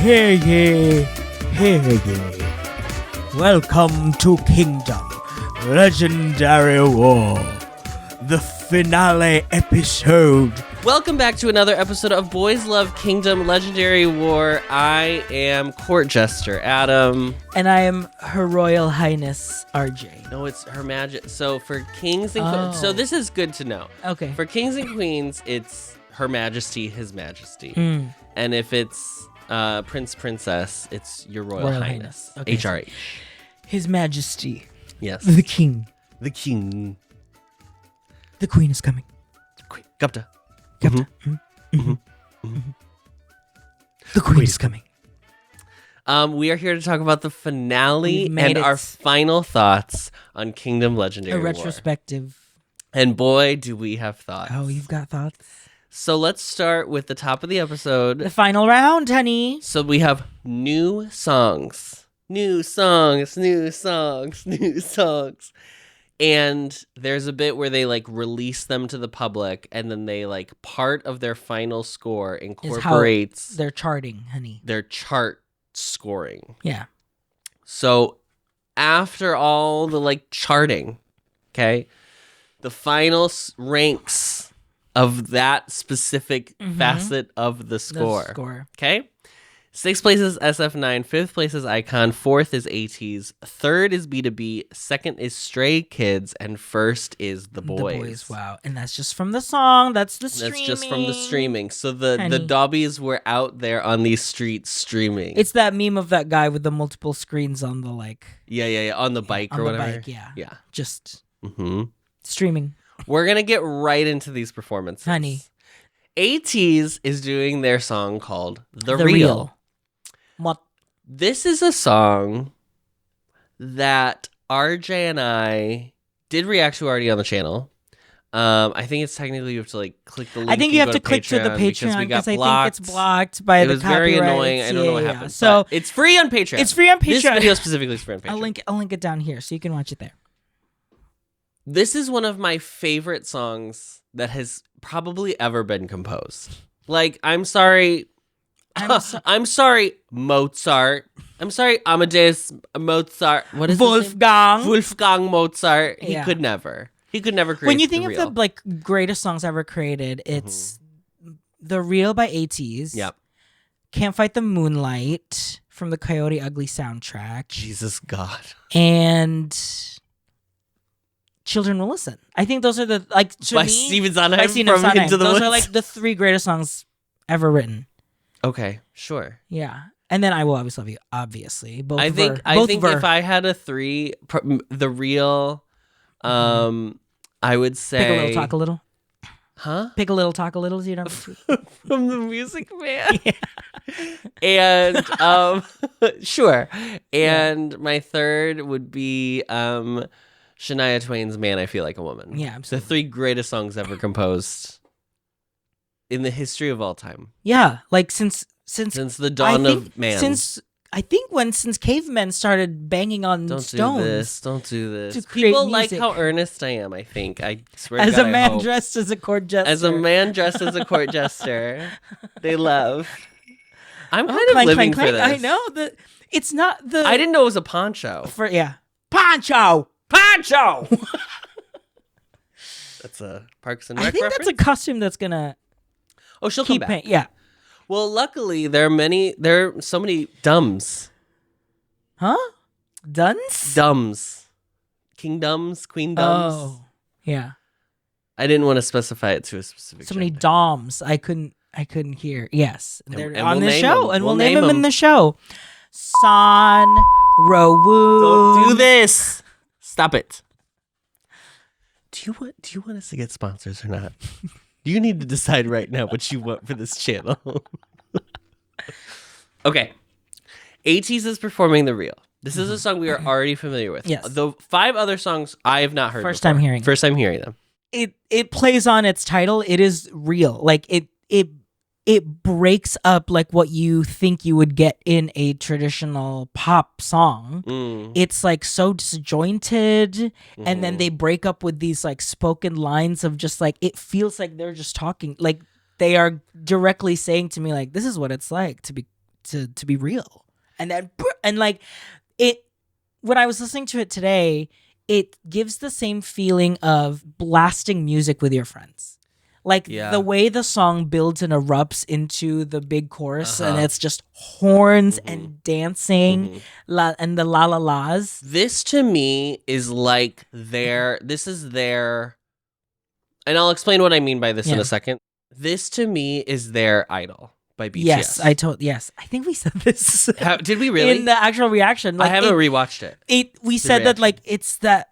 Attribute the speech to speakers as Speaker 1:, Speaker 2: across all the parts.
Speaker 1: Hear ye, hear ye. Welcome to Kingdom Legendary War, the finale episode.
Speaker 2: Welcome back to another episode of Boys Love Kingdom Legendary War. I am Court Jester Adam.
Speaker 1: And I am Her Royal Highness RJ.
Speaker 2: No, it's Her Majesty. So for kings and queens, so this is good to know.
Speaker 1: Okay.
Speaker 2: For kings and queens, it's Her Majesty, His Majesty. And if it's Prince, Princess, it's Your Royal Highness.
Speaker 1: Okay.
Speaker 2: HRH.
Speaker 1: His Majesty.
Speaker 2: Yes.
Speaker 1: The King.
Speaker 2: The King.
Speaker 1: The Queen is coming.
Speaker 2: Queen. Gupta.
Speaker 1: The Queen is coming.
Speaker 2: We are here to talk about the finale and
Speaker 1: it.
Speaker 2: our final thoughts on Kingdom Legendary
Speaker 1: A
Speaker 2: War.
Speaker 1: retrospective.
Speaker 2: And boy, do we have thoughts.
Speaker 1: Oh, you've got thoughts?
Speaker 2: So let's start with the top of the episode.
Speaker 1: The final round, honey.
Speaker 2: So we have new songs. New songs, new songs, new songs. And there's a bit where they like release them to the public, and then they like part of their final score incorporates
Speaker 1: they're charting, honey.
Speaker 2: their chart scoring.
Speaker 1: Yeah.
Speaker 2: So after all the like charting, okay, the final ranks of that specific facet of the score. Okay? 6th place is SF9, 5th place is iKON, 4th is ATEEZ, 3rd is BTOB, 2nd is Stray Kids, and 1st is The BOYZ.
Speaker 1: The BOYZ, wow. And that's just from the song. That's the streaming.
Speaker 2: That's just from the streaming. So the dobbies were out there on these streets streaming.
Speaker 1: It's that meme of that guy with the multiple screens on the like.
Speaker 2: Yeah. On the bike or whatever.
Speaker 1: On the bike, yeah.
Speaker 2: Yeah.
Speaker 1: Just streaming.
Speaker 2: We're going to get right into these performances.
Speaker 1: Honey.
Speaker 2: ATEEZ is doing their song called The Real.
Speaker 1: What?
Speaker 2: This is a song that RJ and I did react to already on the channel. I think it's technically you have to like click the link.
Speaker 1: I think you have to click to the Patreon because I think it's blocked by the copyright.
Speaker 2: It was very annoying. I don't know what happened.
Speaker 1: So
Speaker 2: it's free on Patreon.
Speaker 1: It's free on Patreon.
Speaker 2: This video specifically is free on Patreon.
Speaker 1: I'll link it down here so you can watch it there.
Speaker 2: This is one of my favorite songs that has probably ever been composed. Like, I'm sorry, Mozart. I'm sorry, Amadeus Mozart. What is
Speaker 1: Wolfgang?
Speaker 2: Wolfgang Mozart. He
Speaker 1: Yeah.
Speaker 2: could never create.
Speaker 1: When you think
Speaker 2: The
Speaker 1: of
Speaker 2: Real.
Speaker 1: the like greatest songs ever created, it's The Real by ATEEZ.
Speaker 2: Yep.
Speaker 1: Can't Fight the Moonlight from the Coyote Ugly soundtrack.
Speaker 2: Jesus God.
Speaker 1: And Children Will Listen. I think those are the like to
Speaker 2: By
Speaker 1: me,
Speaker 2: Steven Sondheim
Speaker 1: by Steven
Speaker 2: from
Speaker 1: Sondheim.
Speaker 2: Into the
Speaker 1: Those
Speaker 2: Woods.
Speaker 1: are like the 3 greatest songs ever written.
Speaker 2: Okay, sure.
Speaker 1: Yeah. And then I Will Always Love You, obviously. Both
Speaker 2: I think if I had a 3, The Real, I would say
Speaker 1: Pick a Little, Talk a Little.
Speaker 2: Huh?
Speaker 1: Pick a Little, Talk a Little. So you don't have to...
Speaker 2: From The Music Man. And sure. And my 3rd would be Shania Twain's Man, I Feel Like a Woman.
Speaker 1: Yeah, absolutely.
Speaker 2: The 3 greatest songs ever composed in the history of all time.
Speaker 1: Yeah, like since
Speaker 2: the dawn of man.
Speaker 1: Since cavemen started banging on stones.
Speaker 2: Don't do this.
Speaker 1: To create
Speaker 2: People like
Speaker 1: music.
Speaker 2: how earnest I am, I think. I swear
Speaker 1: As
Speaker 2: to God,
Speaker 1: a
Speaker 2: I
Speaker 1: man
Speaker 2: hope.
Speaker 1: dressed as a court jester.
Speaker 2: As a man dressed as a court jester. They love. I'm kind of
Speaker 1: clank,
Speaker 2: living
Speaker 1: clank,
Speaker 2: for
Speaker 1: clank.
Speaker 2: this.
Speaker 1: I know that it's not the.
Speaker 2: I didn't know it was a poncho.
Speaker 1: Poncho.
Speaker 2: That's a Parks and Rec
Speaker 1: I think
Speaker 2: reference?
Speaker 1: that's a costume that's gonna
Speaker 2: Oh, she'll come
Speaker 1: keep
Speaker 2: back.
Speaker 1: paying. Yeah.
Speaker 2: Well, luckily there are so many dumbs.
Speaker 1: Huh? Duns?
Speaker 2: Dumbs. Kingdoms, queendoms.
Speaker 1: Oh. Yeah.
Speaker 2: I didn't want to specify it to a specific
Speaker 1: So many
Speaker 2: gender.
Speaker 1: doms. I couldn't hear. Yes. They're
Speaker 2: and
Speaker 1: on
Speaker 2: we'll
Speaker 1: this
Speaker 2: name
Speaker 1: show.
Speaker 2: them.
Speaker 1: And
Speaker 2: We'll
Speaker 1: we'll name
Speaker 2: name
Speaker 1: them in
Speaker 2: them.
Speaker 1: the show. San Rowoon.
Speaker 2: Don't do this. Stop it. Do you want us to get sponsors or not? You need to decide right now what you want for this channel. Okay. ATEEZ is performing The Real. This is a song we are already familiar with.
Speaker 1: Yes.
Speaker 2: The 5 other songs I have not heard
Speaker 1: First
Speaker 2: before.
Speaker 1: time hearing.
Speaker 2: First time hearing them.
Speaker 1: It plays on its title. It is real. Like it breaks up like what you think you would get in a traditional pop song. It's like so disjointed, and then they break up with these like spoken lines of just like it feels like they're just talking, like they are directly saying to me like, this is what it's like to be real. And then and like it when I was listening to it today, it gives the same feeling of blasting music with your friends. Like the way the song builds and erupts into the big chorus, and it's just horns and dancing, and the la la las.
Speaker 2: This to me is like this is their, and I'll explain what I mean by this in a second. This to me is their Idol by BTS.
Speaker 1: Yes, I think we said this.
Speaker 2: Did we really?
Speaker 1: In the actual reaction. Like,
Speaker 2: I haven't rewatched it.
Speaker 1: We said that like it's that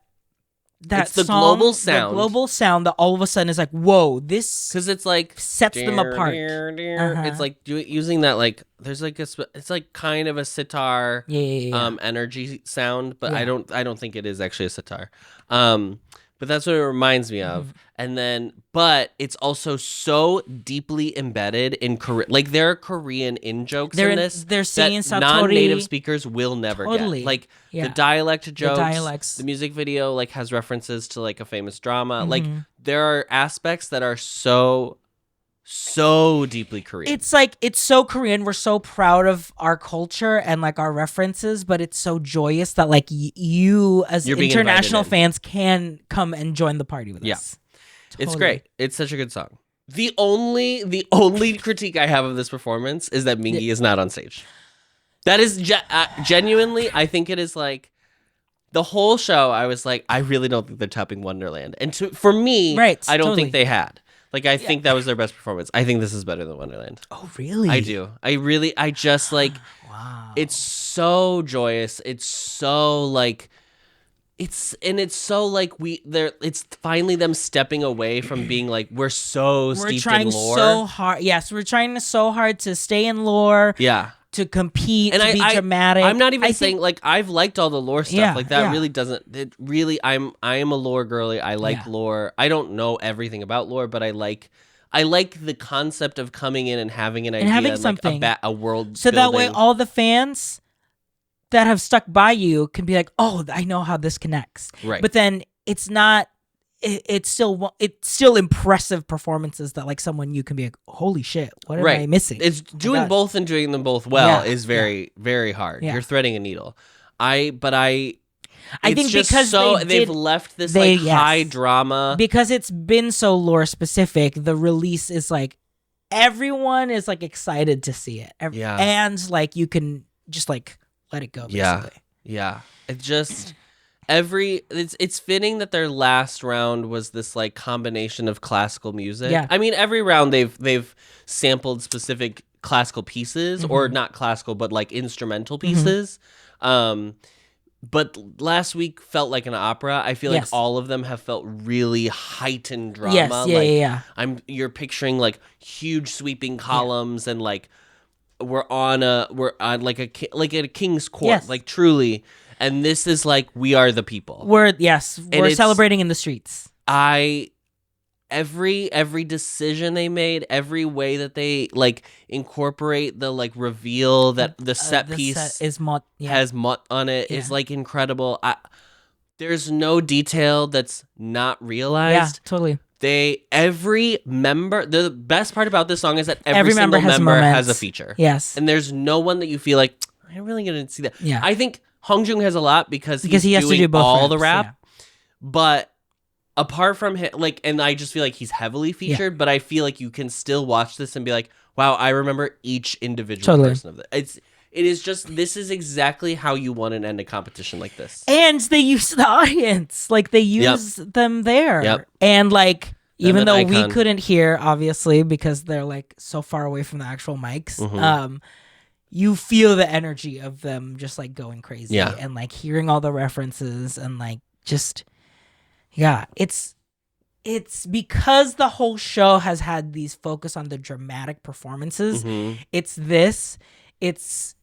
Speaker 2: it's the
Speaker 1: song,
Speaker 2: global sound
Speaker 1: that all of a sudden is like, whoa, this,
Speaker 2: because it's like
Speaker 1: sets them apart.
Speaker 2: It's like using that, like there's like it's like kind of a sitar energy sound, but I don't think it is actually a sitar. But that's what it reminds me of. And then, but it's also so deeply embedded in Korea. Like there are Korean in-jokes in this.
Speaker 1: They're singing
Speaker 2: that non-native speakers will never get. Like the dialect jokes,
Speaker 1: the dialects.
Speaker 2: The music video like has references to like a famous drama. Like there are aspects that are so deeply Korean.
Speaker 1: It's like, it's so Korean. We're so proud of our culture and like our references, but it's so joyous that like you as international fans can come and join the party with us. Totally.
Speaker 2: It's great. It's such a good song. The only critique I have of this performance is that Mingi is not on stage. That is genuinely, I think it is like the whole show. I was like, I really don't think they're topping Wonderland. And for me, I don't think they had. Like, I think that was their best performance. I think this is better than Wonderland.
Speaker 1: Oh, really?
Speaker 2: I do. I just like, wow. It's so joyous. It's so like, it's so like it's finally them stepping away from being like, we're steeped in lore.
Speaker 1: So hard. Yes, we're trying so hard to stay in lore.
Speaker 2: Yeah.
Speaker 1: To compete, and to be dramatic.
Speaker 2: I'm not even saying like I've liked all the lore stuff. Like that really doesn't. It really, I am a lore girly. I like lore. I don't know everything about lore, but I like the concept of coming in and having an idea, and having something, like a world.
Speaker 1: So that way, all the fans that have stuck by you can be like, oh, I know how this connects.
Speaker 2: Right.
Speaker 1: But then it's not. It's still impressive performances that like someone you can be like, holy shit, what am I missing?
Speaker 2: It's doing both and doing them both well is very very hard. You're threading a needle. I think because they've left this high drama,
Speaker 1: because it's been so lore specific. The release is like everyone is like excited to see it. And like you can just like let it go. Basically.
Speaker 2: Yeah. It just. It's fitting that their last round was this like combination of classical music.
Speaker 1: Yeah.
Speaker 2: I mean, every round they've sampled specific classical pieces, or not classical, but like instrumental pieces. But last week felt like an opera. I feel like all of them have felt really heightened drama.
Speaker 1: Yes,
Speaker 2: You're picturing like huge sweeping columns and like we're on like a king's court, like truly. And this is like, we are the people.
Speaker 1: We're celebrating in the streets.
Speaker 2: Every decision they made, every way that they like incorporate the like reveal that the set piece
Speaker 1: is
Speaker 2: has mot on it is like incredible. There's no detail that's not realized.
Speaker 1: Yeah, totally.
Speaker 2: The best part about this song is that every single member has a feature.
Speaker 1: Yes.
Speaker 2: And there's no one that you feel like, I'm really going to see that.
Speaker 1: Yeah.
Speaker 2: I think Hongjoong has a lot because he has
Speaker 1: to do both
Speaker 2: all
Speaker 1: raps,
Speaker 2: the rap, but apart from him, like, and I just feel like he's heavily featured. But I feel like you can still watch this and be like, "Wow, I remember each individual person of it." It is just, this is exactly how you want to end a competition like this.
Speaker 1: And they use the audience, like they use them there, and like even though we couldn't hear, obviously, because they're like so far away from the actual mics. You feel the energy of them just like going crazy and like hearing all the references and like just, it's because the whole show has had these focus on the dramatic performances. It's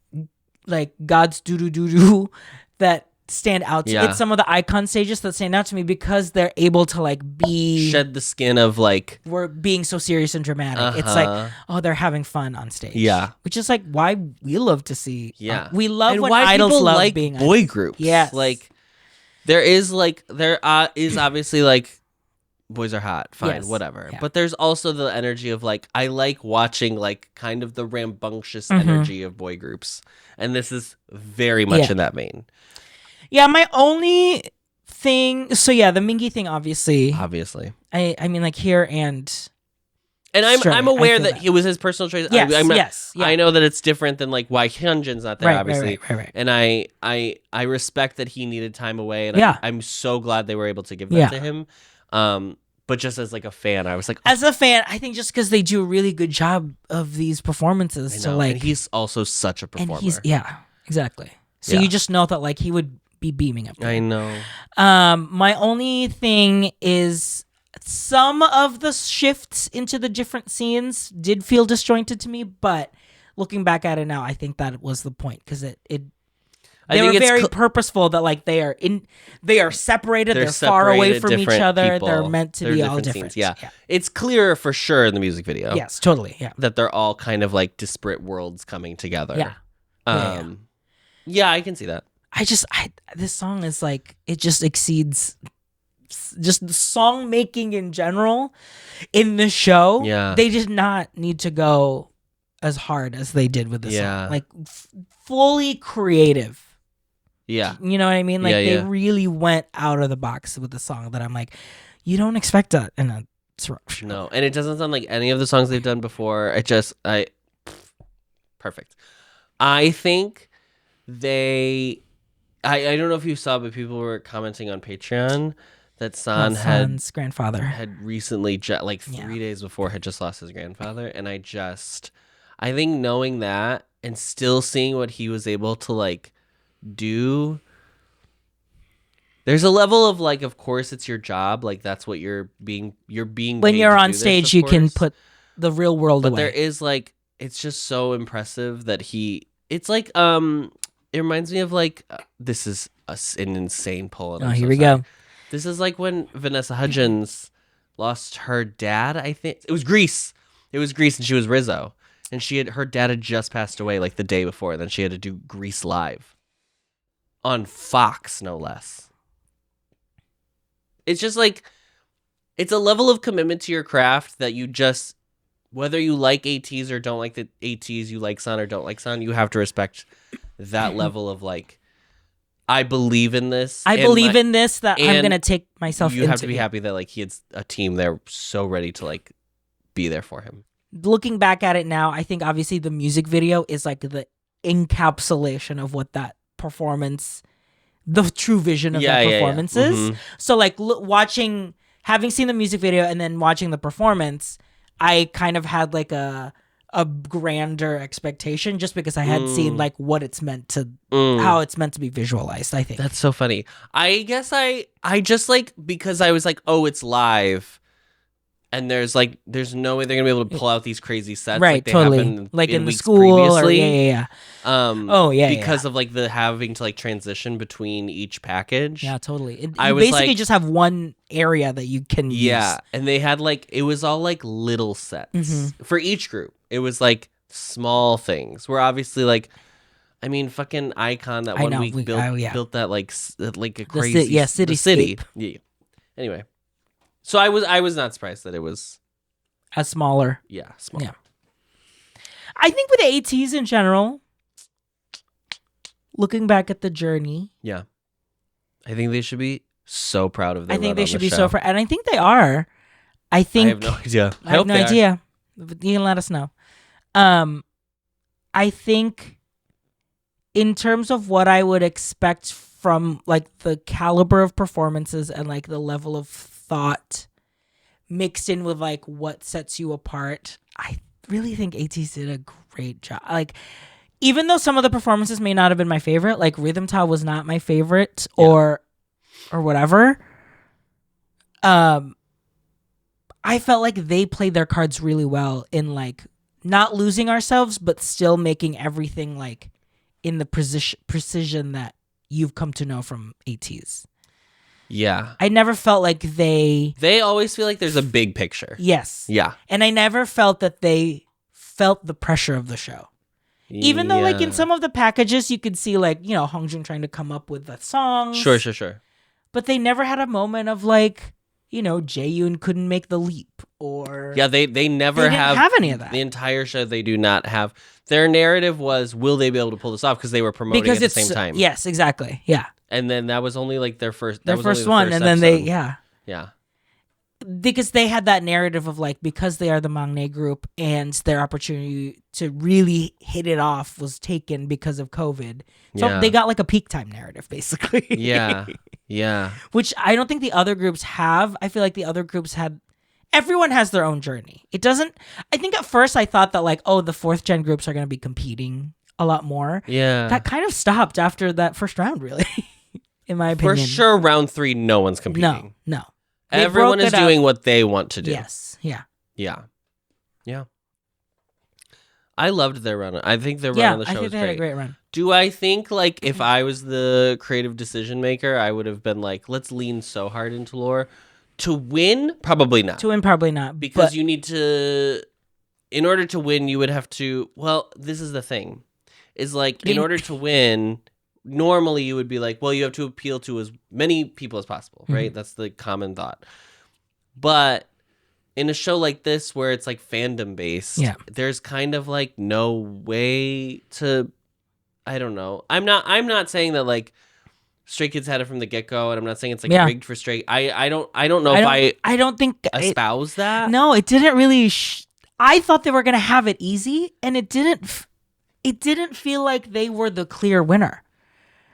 Speaker 1: like God's doo-doo-doo-doo that stand out to it's some of the iKON stages that stand out to me because they're able to like
Speaker 2: shed the skin of like
Speaker 1: we're being so serious and dramatic. It's like, oh, they're having fun on stage. Which is like why we love to see. We love
Speaker 2: and
Speaker 1: when
Speaker 2: why
Speaker 1: idols
Speaker 2: people
Speaker 1: love
Speaker 2: like
Speaker 1: being
Speaker 2: boy groups.
Speaker 1: Yes.
Speaker 2: Like there is obviously like boys are hot, fine,
Speaker 1: Yes.
Speaker 2: whatever.
Speaker 1: Yeah.
Speaker 2: But there's also the energy of like, I like watching like kind of the rambunctious
Speaker 1: Mm-hmm.
Speaker 2: energy of boy groups. And this is very much
Speaker 1: Yeah.
Speaker 2: in that vein.
Speaker 1: Yeah, my only thing. So yeah, the Mingy thing, obviously. I mean, like here and Stray,
Speaker 2: I'm
Speaker 1: I
Speaker 2: aware
Speaker 1: feel
Speaker 2: that it was his personal choice.
Speaker 1: Yes,
Speaker 2: I'm not-
Speaker 1: yes, yeah.
Speaker 2: I know that it's different than like why Hyunjin's not there,
Speaker 1: Right,
Speaker 2: obviously.
Speaker 1: right.
Speaker 2: And I respect that he needed time away, and
Speaker 1: Yeah.
Speaker 2: I'm so glad they were able to give that
Speaker 1: Yeah.
Speaker 2: to him. But just as like a fan, I was like,
Speaker 1: As a fan, I think just because they do a really good job of these performances,
Speaker 2: I
Speaker 1: so
Speaker 2: know.
Speaker 1: like,
Speaker 2: And he's also such a performer.
Speaker 1: and exactly. So
Speaker 2: Yeah.
Speaker 1: you just know that like he would be beaming up there.
Speaker 2: I know.
Speaker 1: My only thing is some of the shifts into the different scenes did feel disjointed to me, but looking back at it now, I think that was the point because they were very purposeful that like they are separated, they're far away from each other,
Speaker 2: people.
Speaker 1: they're meant to be all
Speaker 2: different
Speaker 1: different.
Speaker 2: scenes. Yeah. It's clear for sure in the music video.
Speaker 1: Yes, totally. Yeah.
Speaker 2: That they're all kind of like disparate worlds coming together.
Speaker 1: Yeah.
Speaker 2: Yeah, I can see that.
Speaker 1: This song is like, it just exceeds just the song making in general in the show.
Speaker 2: Yeah.
Speaker 1: They did not need to go as hard as they did with this song. Like fully creative.
Speaker 2: Yeah.
Speaker 1: You know what I mean? Like they
Speaker 2: Yeah.
Speaker 1: really went out of the box with the song that I'm like, you don't expect that in a show.
Speaker 2: No, and it doesn't sound like any of the songs they've done before. Perfect. I think I don't know if you saw, but people were commenting on Patreon that
Speaker 1: San's grandfather
Speaker 2: had recently, 3 days before, had just lost his grandfather. And I think knowing that and still seeing what he was able to like do, there's a level of like, of course it's your job. Like that's what you're being
Speaker 1: when
Speaker 2: paid
Speaker 1: you're
Speaker 2: to
Speaker 1: on
Speaker 2: do this,
Speaker 1: stage,
Speaker 2: of
Speaker 1: you can
Speaker 2: course.
Speaker 1: put the real world
Speaker 2: But
Speaker 1: away.
Speaker 2: there is like, it's just so impressive that it's like, it reminds me of like, this is an insane pull. And
Speaker 1: here we go.
Speaker 2: This is like when Vanessa Hudgens lost her dad, I think. It was Grease. And she was Rizzo. And her dad had just passed away like the day before. And then she had to do Grease live. On Fox, no less. It's just like, it's a level of commitment to your craft that you just, whether you like ATEEZ or don't like the ATEEZ, you like San or don't like San, you have to respect that level of like, I believe in this.
Speaker 1: I believe in this, that I'm going to take myself into.
Speaker 2: You have to be happy that like he had a team there so ready to like be there for him.
Speaker 1: Looking back at it now, I think obviously the music video is like the encapsulation of what that performance, the true vision of that performance is.
Speaker 2: Mm-hmm.
Speaker 1: So like having seen the music video and then watching the performance, I kind of had like a grander expectation just because I had seen like what it's meant to, how it's meant to be visualized, I think.
Speaker 2: That's so funny. I guess I just like, because I was like, oh, it's live. And there's no way they're gonna be able to pull out these crazy sets,
Speaker 1: right?
Speaker 2: Like they
Speaker 1: totally,
Speaker 2: happened
Speaker 1: like in the
Speaker 2: weeks
Speaker 1: school,
Speaker 2: previously.
Speaker 1: Because
Speaker 2: of like the having to like transition between each package.
Speaker 1: Yeah, totally. You
Speaker 2: was
Speaker 1: basically
Speaker 2: like,
Speaker 1: just have one area that you can use.
Speaker 2: And they had like, it was all like little sets for each group. It was like small things. Where obviously like, I mean, fucking iKON that one week built that like a crazy city. Yeah. Anyway. So I was not surprised that it was
Speaker 1: a smaller.
Speaker 2: Yeah, smaller.
Speaker 1: Yeah. I think with ATEEZ in general, looking back at the journey.
Speaker 2: Yeah. I think they should be so proud of their
Speaker 1: I think they should be
Speaker 2: show.
Speaker 1: so proud. And I think they are. I have
Speaker 2: no idea.
Speaker 1: I have no idea. You can let us know. I think in terms of what I would expect from like the caliber of performances and like the level of thought mixed in with like what sets you apart, I really think ATEEZ did a great job. Like, even though some of the performances may not have been my favorite, like Rhythm Ta was not my favorite or whatever, I felt like they played their cards really well in like not losing ourselves but still making everything like in the precision that you've come to know from ATEEZ.
Speaker 2: Yeah.
Speaker 1: I never felt like they
Speaker 2: always feel like there's a big picture.
Speaker 1: Yes.
Speaker 2: Yeah.
Speaker 1: And I never felt that they felt the pressure of the show. Even though like in some of the packages you could see like, you know, Hongjun trying to come up with the songs.
Speaker 2: Sure.
Speaker 1: But they never had a moment of like, Jaeyoon couldn't make the leap, or
Speaker 2: Yeah, they never
Speaker 1: they didn't have any of that.
Speaker 2: The entire show they do not have. Their narrative was, will they be able to pull this off? Because they were promoting
Speaker 1: because
Speaker 2: at the same time.
Speaker 1: Yes, exactly. Yeah.
Speaker 2: And then that was only like their first
Speaker 1: Their
Speaker 2: that was
Speaker 1: first
Speaker 2: only
Speaker 1: one,
Speaker 2: the
Speaker 1: and
Speaker 2: first
Speaker 1: then
Speaker 2: episode. Yeah.
Speaker 1: Because they had that narrative of like, because they are the maknae group and their opportunity to really hit it off was taken because of COVID. So they got like a peak time narrative, basically.
Speaker 2: Yeah. Yeah.
Speaker 1: Which I don't think the other groups have. I feel like the other groups everyone has their own journey. It doesn't, I think at first I thought that like, the 4th gen groups are going to be competing a lot more.
Speaker 2: Yeah.
Speaker 1: That kind of stopped after that first round, really, in my opinion.
Speaker 2: For sure, round 3, no one's competing.
Speaker 1: No.
Speaker 2: Everyone is doing what they want to do.
Speaker 1: Yes. Yeah.
Speaker 2: Yeah. Yeah. I loved their run. I think their run on the show was
Speaker 1: they had a great run.
Speaker 2: Do I think, like, if I was the creative decision maker, I would have been like, let's lean so hard into lore. To win? Probably not.
Speaker 1: Because
Speaker 2: you need to... In order to win, you would have to... Well, this is the thing. Is like, in order to win... Normally, you would be like, well, you have to appeal to as many people as possible, right? That's the common thought. But in a show like this, where it's like fandom based, there's kind of like no way to. I don't know. I'm not saying that like Stray Kids had it from the get go, and I'm not saying it's like rigged for Stray. I don't know if
Speaker 1: I don't think
Speaker 2: espouse that.
Speaker 1: No, it didn't really. I thought they were gonna have it easy, and it didn't. It didn't feel like they were the clear winner.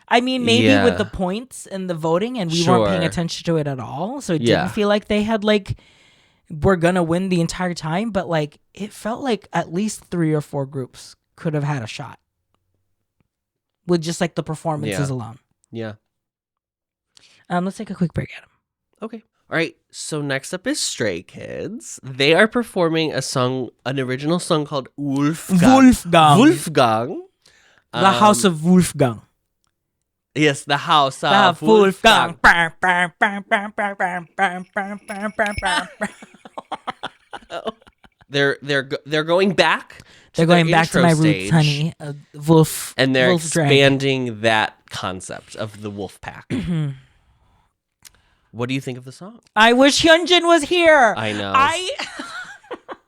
Speaker 1: I mean, maybe with the points and the voting, and we weren't paying attention to it at all, so it didn't feel like they had like we're gonna win the entire time. But like, it felt like at least 3 or 4 groups could have had a shot with just like the performances alone.
Speaker 2: Yeah.
Speaker 1: Let's take a quick break, Adam.
Speaker 2: Okay. All right. So next up is Stray Kids. They are performing an original song called Wolfgang. Wolfgang.
Speaker 1: The House of Wolfgang.
Speaker 2: Yes, the House of Wolfgang. They're going back.
Speaker 1: They're going back to my roots, honey. Wolf,
Speaker 2: and they're
Speaker 1: wolf
Speaker 2: expanding
Speaker 1: drag.
Speaker 2: that concept of the wolf pack. What do you think of the song?
Speaker 1: I wish Hyunjin was here.
Speaker 2: I know.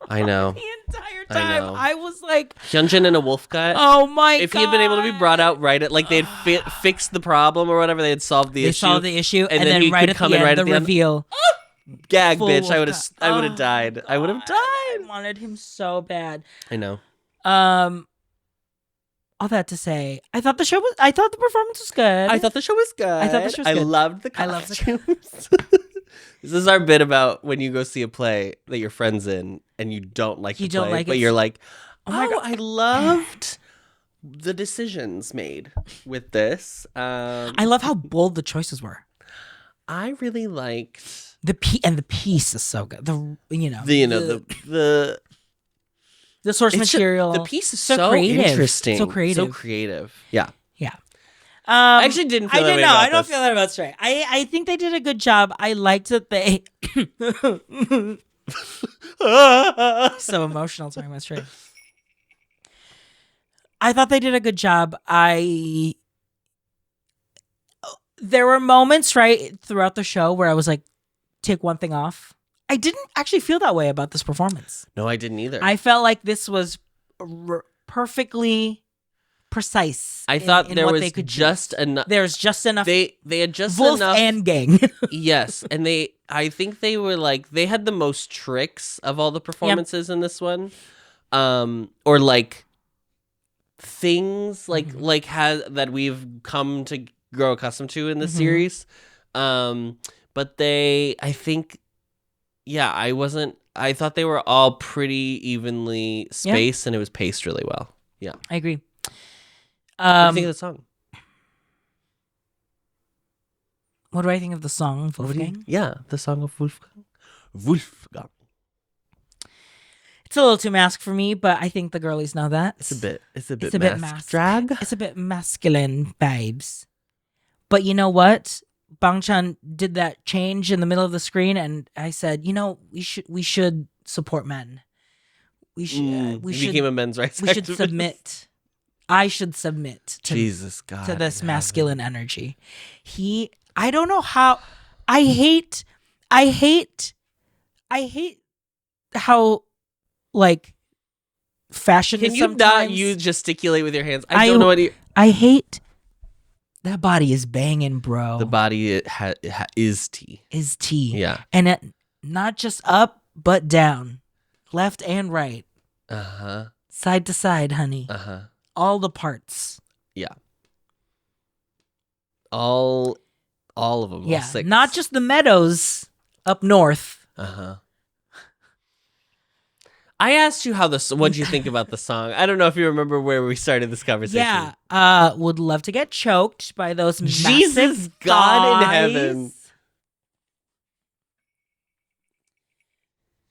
Speaker 1: I
Speaker 2: know.
Speaker 1: The entire time I was like,
Speaker 2: Hyunjin in a wolf cut.
Speaker 1: Oh my god!
Speaker 2: If he had been able to be brought out right at like they'd fixed the problem or whatever, they had solved the issue.
Speaker 1: They solved the issue, and then
Speaker 2: he
Speaker 1: right
Speaker 2: could
Speaker 1: at
Speaker 2: come
Speaker 1: the
Speaker 2: in
Speaker 1: end,
Speaker 2: right at
Speaker 1: the
Speaker 2: the
Speaker 1: reveal.
Speaker 2: Gag,
Speaker 1: Full
Speaker 2: bitch! I would have
Speaker 1: God.
Speaker 2: died. I would have died.
Speaker 1: I wanted him so bad.
Speaker 2: I know.
Speaker 1: All that to say, I thought the performance was good.
Speaker 2: I thought the show was good. I loved the costumes. This is our bit about when you go see a play that your friend's in and you don't like the play, but you're like, oh my God, I loved the decisions made with this.
Speaker 1: I love how bold the choices were.
Speaker 2: I really liked
Speaker 1: the piece is so good. The source material.
Speaker 2: The piece is so
Speaker 1: creative.
Speaker 2: Interesting.
Speaker 1: So creative.
Speaker 2: So creative. Yeah.
Speaker 1: Yeah.
Speaker 2: I actually didn't feel that way about
Speaker 1: I don't feel that about Stray. I think they did a good job. I liked that they so emotional talking about Stray. I thought they did a good job. There were moments right throughout the show where I was like, take one thing off. I didn't actually feel that way about this performance.
Speaker 2: No, I didn't either.
Speaker 1: I felt like this was perfectly precise.
Speaker 2: I thought there was just enough.
Speaker 1: There's just enough.
Speaker 2: They had just
Speaker 1: Wolf
Speaker 2: enough.
Speaker 1: and gang.
Speaker 2: Yes, and I think they were like they had the most tricks of all the performances in this one, or like things like that we've come to grow accustomed to in this series, but I think. Yeah, I thought they were all pretty evenly spaced and it was paced really well. Yeah.
Speaker 1: I agree.
Speaker 2: What do you think of the song?
Speaker 1: What do I think of the song, Wolfgang?
Speaker 2: The song of Wolfgang. Wolfgang.
Speaker 1: It's a little too masked for me, but I think the girlies know that.
Speaker 2: It's a bit masked.
Speaker 1: Drag? It's a bit masculine vibes. But you know what? Bangchan did that change in the middle of the screen, and I said, we should support men. We should
Speaker 2: became a men's rights.
Speaker 1: We should submit. I should submit to
Speaker 2: Jesus God
Speaker 1: to this masculine energy. I don't know how. I hate I hate how like fashion
Speaker 2: Can
Speaker 1: is
Speaker 2: you
Speaker 1: sometimes.
Speaker 2: not you gesticulate with your hands? I don't know what
Speaker 1: I hate that body is banging, bro.
Speaker 2: the body is T.
Speaker 1: Is T.
Speaker 2: Yeah.
Speaker 1: And it, not just up, but down. Left and right.
Speaker 2: Uh-huh.
Speaker 1: Side to side, honey.
Speaker 2: Uh-huh.
Speaker 1: All the parts.
Speaker 2: Yeah. All of them.
Speaker 1: Yeah.
Speaker 2: All 6.
Speaker 1: Not just the meadows up north.
Speaker 2: Uh-huh. I asked you what did you think about the song. I don't know if you remember where we started this conversation.
Speaker 1: Yeah. Would love to get choked by those
Speaker 2: Jesus
Speaker 1: massive
Speaker 2: God in
Speaker 1: thighs.
Speaker 2: heaven.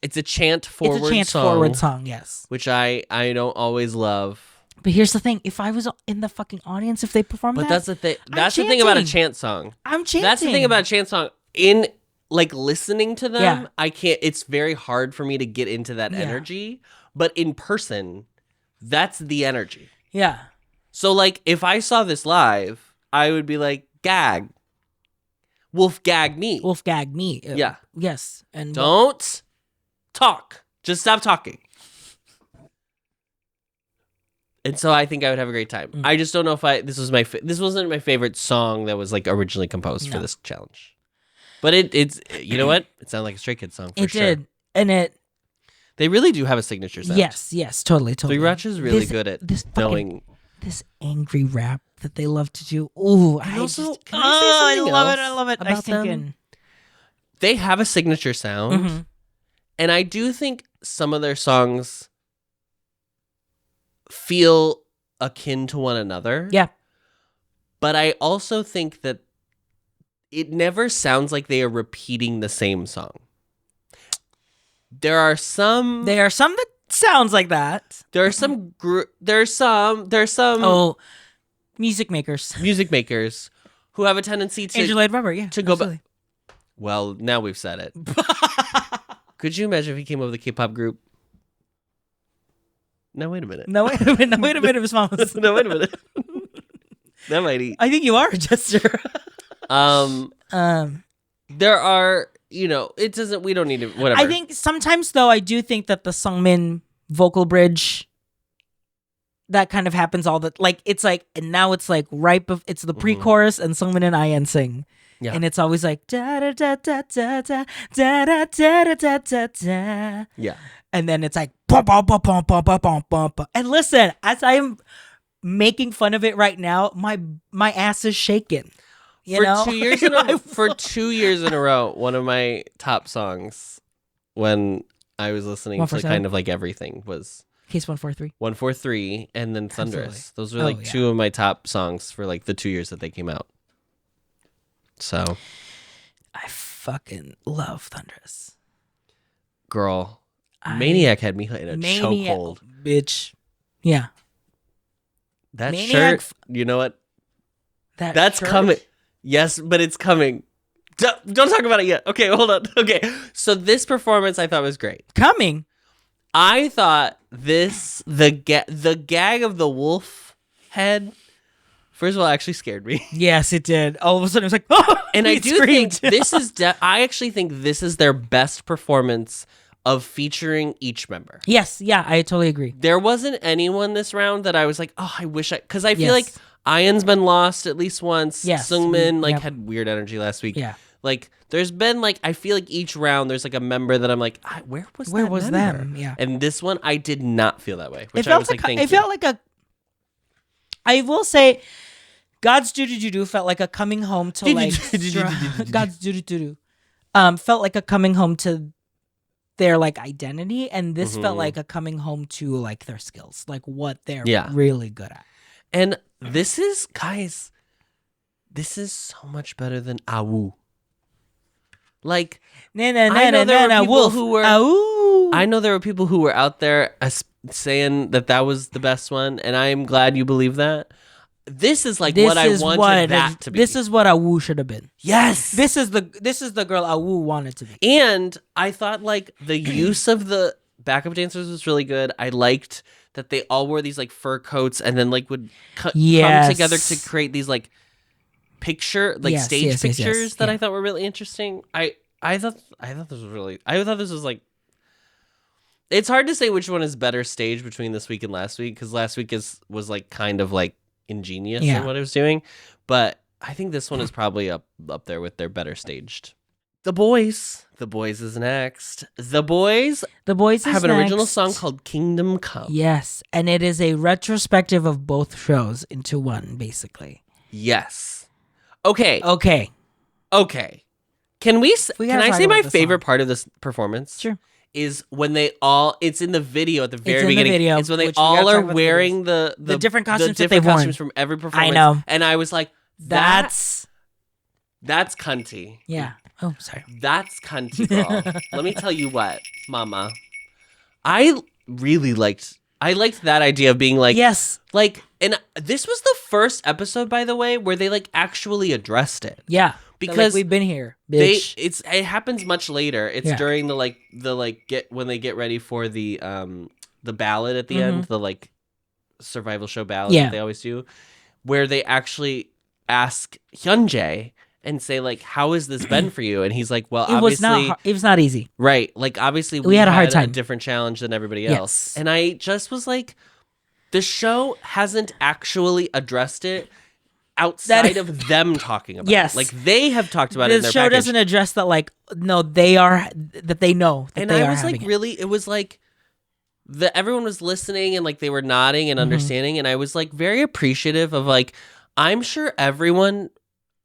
Speaker 2: It's a chant forward
Speaker 1: song, yes.
Speaker 2: which I don't always love.
Speaker 1: But here's the thing: if I was in the fucking audience, if they performed
Speaker 2: But
Speaker 1: that,
Speaker 2: that's the thing. That's the thing about a chant song.
Speaker 1: I'm chanting.
Speaker 2: That's the thing about a chant song. In like listening to them,
Speaker 1: Yeah.
Speaker 2: I can't. It's very hard for me to get into that energy. But in person, that's the energy.
Speaker 1: Yeah.
Speaker 2: So like, if I saw this live, I would be like, gag, wolf gag me,
Speaker 1: Wolf gag me.
Speaker 2: Yeah.
Speaker 1: Yes. And
Speaker 2: don't talk. Just stop talking. And so I think I would have a great time. I just don't know if this wasn't my favorite song that was like originally composed for this challenge. But it's you know what? It sounded like a Stray Kids song for sure.
Speaker 1: It did. And
Speaker 2: they really do have a signature sound.
Speaker 1: yes, totally.
Speaker 2: Three Ratch is really good at knowing
Speaker 1: this angry rap that they love to do. Ooh,
Speaker 2: And
Speaker 1: I
Speaker 2: also,
Speaker 1: just,
Speaker 2: can I say something else
Speaker 1: I love it. I
Speaker 2: about
Speaker 1: think
Speaker 2: them? They have a signature sound. And I do think some of their songs feel akin to one another.
Speaker 1: Yeah.
Speaker 2: But I also think that it never sounds like they are repeating the same song. There are some
Speaker 1: that sounds like that.
Speaker 2: There's some
Speaker 1: Oh, music makers.
Speaker 2: music makers who have a tendency to
Speaker 1: Angel Eyed Rubber, yeah.
Speaker 2: to go back. Well, now we've said it. Could you imagine if he came up with a K-pop group? No, wait a minute.
Speaker 1: No, wait a minute, Miss Mamas.
Speaker 2: No, wait a minute. That might eat.
Speaker 1: I think you are a jester.
Speaker 2: There are, it doesn't, we don't need to, whatever.
Speaker 1: I think sometimes, though, I do think that the Sungmin vocal bridge, that kind of happens it's like, and now it's like it's the pre-chorus and Sungmin and IN sing.
Speaker 2: Yeah.
Speaker 1: And it's always like, da da da da da da da da da da da da.
Speaker 2: Yeah.
Speaker 1: And then it's like, bum, bum, bum, bum, bum, bum, bum, bum, bum. And listen, as I am making fun of it right now, my ass is shaking.
Speaker 2: For 2 years in a row, one of my top songs when I was listening to kind of like everything was
Speaker 1: Case 143.
Speaker 2: 143 and then Thunderous.
Speaker 1: Absolutely.
Speaker 2: Those were like two of my top songs for like the 2 years that they came out. So
Speaker 1: I fucking love Thunderous.
Speaker 2: Girl, Maniac had me in a chokehold.
Speaker 1: Bitch. Yeah.
Speaker 2: That
Speaker 1: Maniac,
Speaker 2: shirt, you know what?
Speaker 1: That's
Speaker 2: coming. Yes, but it's coming. Don't talk about it yet. Okay, hold on. Okay. So this performance I thought was great.
Speaker 1: Coming.
Speaker 2: I thought the gag of the wolf head, first of all, actually scared me.
Speaker 1: Yes, it did. All of a sudden, it was like, oh!
Speaker 2: And I do think I actually think this is their best performance of featuring each member.
Speaker 1: Yes, yeah, I totally agree.
Speaker 2: There wasn't anyone this round that I was like, oh, I wish because I feel like Ian's been lost at least once.
Speaker 1: Yes.
Speaker 2: Sungmin had weird energy last week.
Speaker 1: Yeah.
Speaker 2: Like there's been I feel like each round there's like a member that I'm like, where was
Speaker 1: them? Yeah.
Speaker 2: And this one I did not feel that way. Which
Speaker 1: It felt
Speaker 2: I was like, thank you.
Speaker 1: It felt like I will say, God's Doo-Doo-Doo felt like a coming home to God's Doo-Doo-Doo felt like a coming home to their identity, and this felt like a coming home to their skills, like what they're really good at.
Speaker 2: And this is so much better than AWU. Like, I know there were people who were I know there were people who were out there saying that was the best one, and I'm glad you believe that. This is what I wanted that to be.
Speaker 1: This is what AWU should have been.
Speaker 2: Yes.
Speaker 1: This is the girl AWU wanted to be.
Speaker 2: And I thought the use of the backup dancers was really good. I liked that they all wore these fur coats and then would come together to create these stage pictures that I thought were really interesting. I I thought this was like. It's hard to say which one is better staged between this week and last week, because last week was like kind of like ingenious in what it was doing, but I think this one is probably up there with their better staged. The BOYZ is next. The BOYZ have an original song called Kingdom Come.
Speaker 1: Yes, and it is a retrospective of both shows into one, basically.
Speaker 2: Yes. Okay. Can I say my favorite part of this performance?
Speaker 1: Sure.
Speaker 2: Is when it's in the video at the very beginning. It's when they all are wearing the
Speaker 1: different costumes
Speaker 2: from every performance.
Speaker 1: I know.
Speaker 2: And I was like, that's cunty.
Speaker 1: Yeah. Oh, sorry.
Speaker 2: That's cunty, girl. Let me tell you what, mama. I really liked that idea of being like,
Speaker 1: yes.
Speaker 2: Like, and this was the first episode, by the way, where they like actually addressed it.
Speaker 1: Yeah.
Speaker 2: Because
Speaker 1: we've been here, bitch.
Speaker 2: It happens much later. It's during when they get ready for the ballad at the end, the like survival show ballad that they always do, where they actually ask Hyunjae and say like, "How has this been for you?" And he's like, "Well,
Speaker 1: it was not easy,
Speaker 2: right? Like obviously
Speaker 1: we had a hard time,
Speaker 2: a different challenge than everybody else." And I just was like, the show hasn't actually addressed it. Outside of them talking about it. Like they have talked about it in their
Speaker 1: show
Speaker 2: package.
Speaker 1: Doesn't address that like no they are that they know that
Speaker 2: and
Speaker 1: they
Speaker 2: I
Speaker 1: are
Speaker 2: was like really it was like everyone was listening and like they were nodding and understanding, and I was like very appreciative of like I'm sure everyone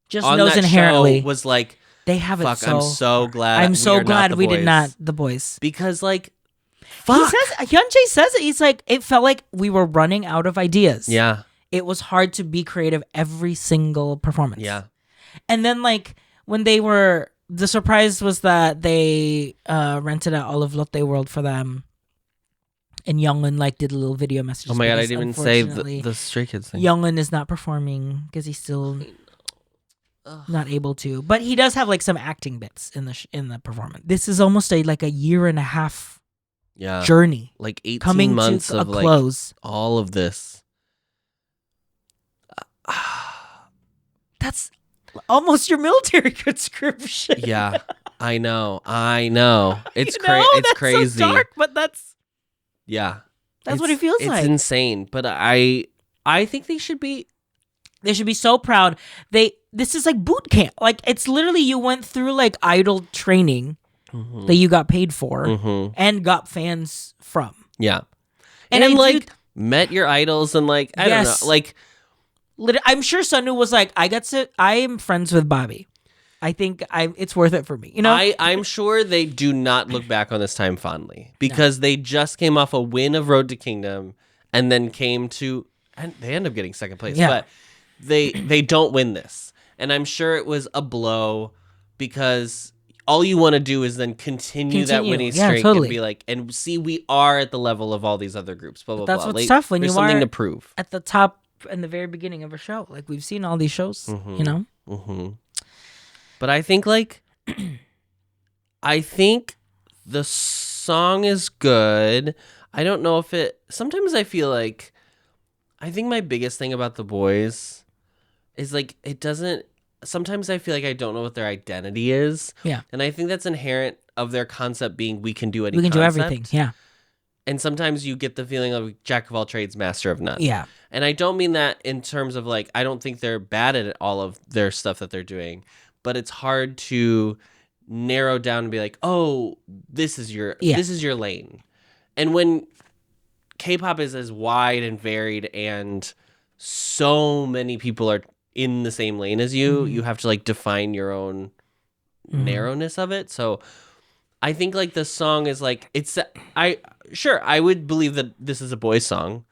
Speaker 1: just
Speaker 2: on
Speaker 1: knows
Speaker 2: that
Speaker 1: inherently
Speaker 2: show was like
Speaker 1: they have it.
Speaker 2: I'm so glad
Speaker 1: we did not the BOYZ,
Speaker 2: because like fuck.
Speaker 1: Hyunjae says it. He's like it felt like we were running out of ideas.
Speaker 2: Yeah.
Speaker 1: It was hard to be creative every single performance.
Speaker 2: Yeah.
Speaker 1: And then, like, when the surprise was that they rented out all of Lotte World for them. And Youngwon, like, did a little video message.
Speaker 2: Oh my God, I didn't even say the Stray Kids thing.
Speaker 1: Youngwon is not performing because he's still not able to. But he does have, like, some acting bits in the performance. This is almost a year and a half journey.
Speaker 2: Like 18
Speaker 1: coming
Speaker 2: months
Speaker 1: to
Speaker 2: of,
Speaker 1: a close.
Speaker 2: Like, all of this.
Speaker 1: That's almost your military conscription.
Speaker 2: Yeah, I know. It's
Speaker 1: that's
Speaker 2: crazy.
Speaker 1: So dark, but that's what it feels like.
Speaker 2: It's insane, but I think they should be
Speaker 1: so proud. This is like boot camp. Like it's literally you went through like idol training that you got paid for and got fans from.
Speaker 2: Yeah, and like met your idols and like I don't know like.
Speaker 1: I'm sure Sunwoo was like, I am friends with Bobby. I think it's worth it for me. You know,
Speaker 2: I'm sure they do not look back on this time fondly because they just came off a win of Road to Kingdom and then and they end up getting second place, but they don't win this. And I'm sure it was a blow because all you want to do is then continue that winning streak and be like, and see, we are at the level of all these other groups, blah, blah, blah.
Speaker 1: That's what's tough when
Speaker 2: there's
Speaker 1: you
Speaker 2: something
Speaker 1: are
Speaker 2: to prove.
Speaker 1: At the top in the very beginning of a show. Like we've seen all these shows, you know?
Speaker 2: But I think like, I think the song is good. I don't know if sometimes I feel like, I think my biggest thing about the BOYZ is like, sometimes I feel like I don't know what their identity is.
Speaker 1: Yeah.
Speaker 2: And I think that's inherent of their concept being we can do
Speaker 1: We can do everything. Yeah.
Speaker 2: And sometimes you get the feeling of jack of all trades, master of none.
Speaker 1: Yeah.
Speaker 2: And I don't mean that in terms of like, I don't think they're bad at all of their stuff that they're doing, but it's hard to narrow down and be like, oh, this is your lane. And when K-pop is as wide and varied and so many people are in the same lane as you, you have to like define your own narrowness of it. So I think like the song is like I would believe that this is a BOYZ song,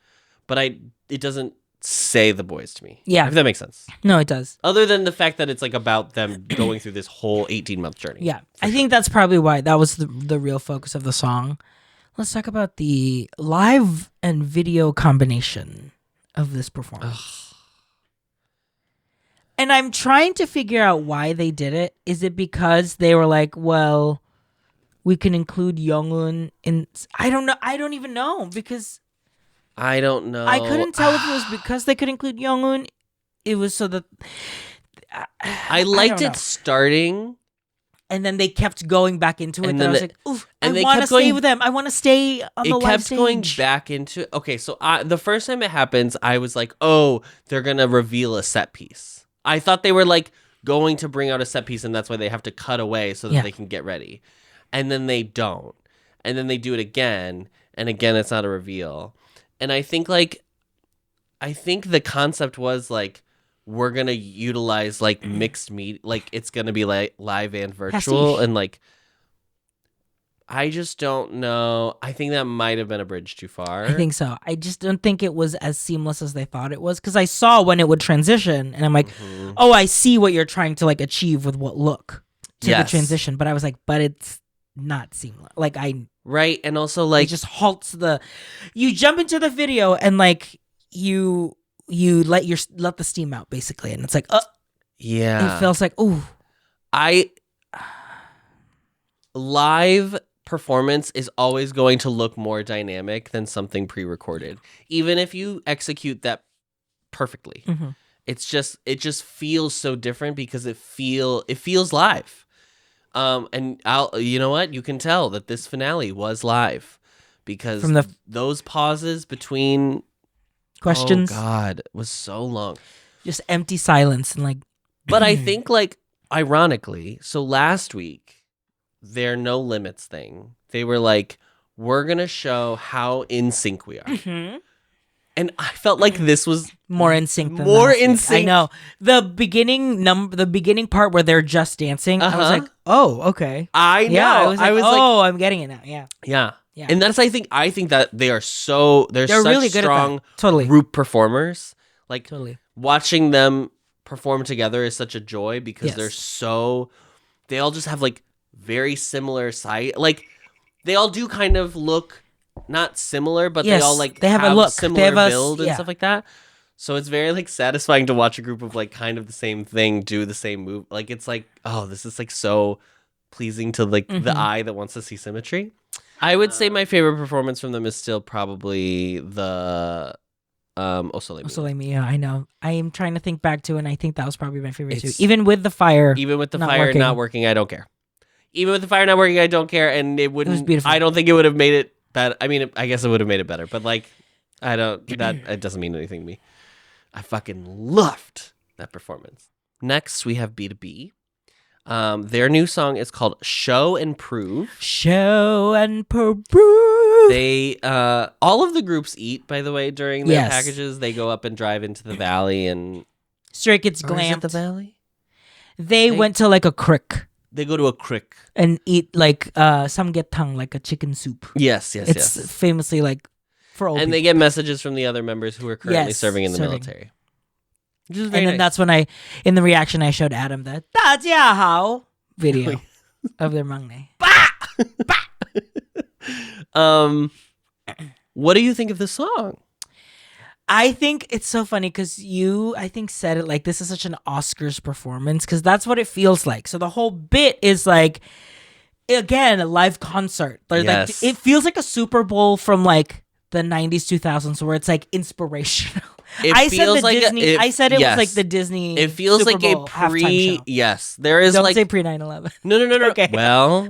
Speaker 2: but it doesn't say the BOYZ to me.
Speaker 1: Yeah.
Speaker 2: If that makes sense.
Speaker 1: No, it does.
Speaker 2: Other than the fact that it's like about them going through this whole 18-month journey.
Speaker 1: Yeah. I think that's probably why that was the real focus of the song. Let's talk about the live and video combination of this performance. And I'm trying to figure out why they did it. Is it because they were like, well, we can include Youngwon in... I don't know. I don't even know because...
Speaker 2: I don't know.
Speaker 1: I couldn't tell if it was because they could include Youngwon. It was so that...
Speaker 2: I liked it starting
Speaker 1: and then they kept going back into it.
Speaker 2: And
Speaker 1: And I
Speaker 2: then
Speaker 1: was
Speaker 2: the-
Speaker 1: like, oof,
Speaker 2: and
Speaker 1: I
Speaker 2: they
Speaker 1: want to
Speaker 2: kept
Speaker 1: stay
Speaker 2: going-
Speaker 1: with them. I want to stay on the
Speaker 2: It
Speaker 1: live
Speaker 2: kept
Speaker 1: stage.
Speaker 2: going back into okay. So the first time it happens, I was like, "Oh, they're gonna reveal a set piece." I thought they were like going to bring out a set piece, and that's why they have to cut away so that
Speaker 1: Yeah.
Speaker 2: they can get ready. And then they don't, and then they do it again, and again, it's not a reveal. And I think the concept was like we're gonna utilize like mixed media, like it's gonna be like live and virtual,
Speaker 1: Pastiche.
Speaker 2: and like. I just don't know. I think that might have been a bridge too far.
Speaker 1: I think so. I just don't think it was as seamless as they thought it was because I saw when it would transition, and I'm like, oh, I see what you're trying to like achieve with what look to
Speaker 2: Yes.
Speaker 1: the transition. But I was like, but it's not seamless. Like
Speaker 2: Right, and also
Speaker 1: it
Speaker 2: like
Speaker 1: just halts the. You jump into the video and like you let the steam out basically, and it's like,
Speaker 2: yeah,
Speaker 1: it feels like ooh.
Speaker 2: Live performance is always going to look more dynamic than something pre-recorded, even if you execute that perfectly.
Speaker 1: Mm-hmm.
Speaker 2: It just feels so different because it feels live. And you know what? You can tell that this finale was live because
Speaker 1: From
Speaker 2: those pauses between
Speaker 1: questions,
Speaker 2: oh God, was so long.
Speaker 1: just empty silence and like.
Speaker 2: But I think like ironically, so last week their no limits thing, they were like, we're gonna show how in sync we are.
Speaker 1: Mm-hmm.
Speaker 2: And I felt like this was
Speaker 1: More in sync than
Speaker 2: more
Speaker 1: last
Speaker 2: in
Speaker 1: week.
Speaker 2: sync.
Speaker 1: I know. The beginning part where they're just dancing, I was
Speaker 2: Uh-huh.
Speaker 1: like, oh, okay.
Speaker 2: I know.
Speaker 1: Yeah, I was like,
Speaker 2: like,
Speaker 1: oh, I'm getting it now. Yeah.
Speaker 2: yeah.
Speaker 1: Yeah.
Speaker 2: And that's I think that they're such
Speaker 1: really good
Speaker 2: strong
Speaker 1: at that. Totally.
Speaker 2: group performers. Like
Speaker 1: Totally.
Speaker 2: watching them perform together is such a joy because
Speaker 1: Yes.
Speaker 2: they all just have like very similar like they all do kind of look not similar, but
Speaker 1: Yes,
Speaker 2: they all like
Speaker 1: they have a look.
Speaker 2: similar
Speaker 1: They have a
Speaker 2: build and
Speaker 1: yeah.
Speaker 2: stuff like that. So it's very like satisfying to watch a group of like kind of the same thing do the same move. Like it's like, oh, this is like so pleasing to like the eye that wants to see symmetry. I would say my favorite performance from them is still probably the Osole
Speaker 1: Also, like me, yeah, I know. I am trying to think back to, and I think that was probably my favorite too.
Speaker 2: It's-
Speaker 1: Even with the fire.
Speaker 2: Even with the
Speaker 1: not
Speaker 2: fire
Speaker 1: working.
Speaker 2: not working, I don't care. Even with the fire not working, I don't care, and it wouldn't.
Speaker 1: beautiful.
Speaker 2: I don't think it would have made it better. I mean, I guess it would have made it better, but like, I don't. That it doesn't mean anything to me. I fucking loved that performance. Next, we have BTOB. Their new song is called "Show and Prove."
Speaker 1: Show and prove.
Speaker 2: They all of the groups eat, by the way, during their
Speaker 1: Yes.
Speaker 2: packages. They go up and drive into the valley and
Speaker 1: Stray Kids
Speaker 2: Or is it
Speaker 1: glamped.
Speaker 2: the valley.
Speaker 1: They went to like a crick
Speaker 2: They go to a creek.
Speaker 1: and eat like samgyetang, like a chicken soup.
Speaker 2: Yes, yes,
Speaker 1: It's
Speaker 2: yes.
Speaker 1: famously like for old
Speaker 2: And they
Speaker 1: people.
Speaker 2: get messages from the other members who are currently
Speaker 1: Yes,
Speaker 2: serving in the
Speaker 1: serving.
Speaker 2: military. Which is very
Speaker 1: And then
Speaker 2: nice.
Speaker 1: that's when in the reaction, I showed Adam the 大家好 video of their mangne.
Speaker 2: What do you think of this song?
Speaker 1: I think it's so funny because I think, said it like this is such an Oscars performance because that's what it feels like. So the whole bit is like, again, a live concert. Like,
Speaker 2: Yes.
Speaker 1: it feels like a Super Bowl from like the 90s, 2000s where it's like inspirational. I said
Speaker 2: feels
Speaker 1: the
Speaker 2: like
Speaker 1: Disney. I said it
Speaker 2: yes.
Speaker 1: was like the Disney.
Speaker 2: It feels
Speaker 1: Super
Speaker 2: like
Speaker 1: Bowl
Speaker 2: a
Speaker 1: halftime show.
Speaker 2: Yes, there is
Speaker 1: Don't
Speaker 2: like
Speaker 1: say pre 9/11.
Speaker 2: no.
Speaker 1: Okay.
Speaker 2: Well,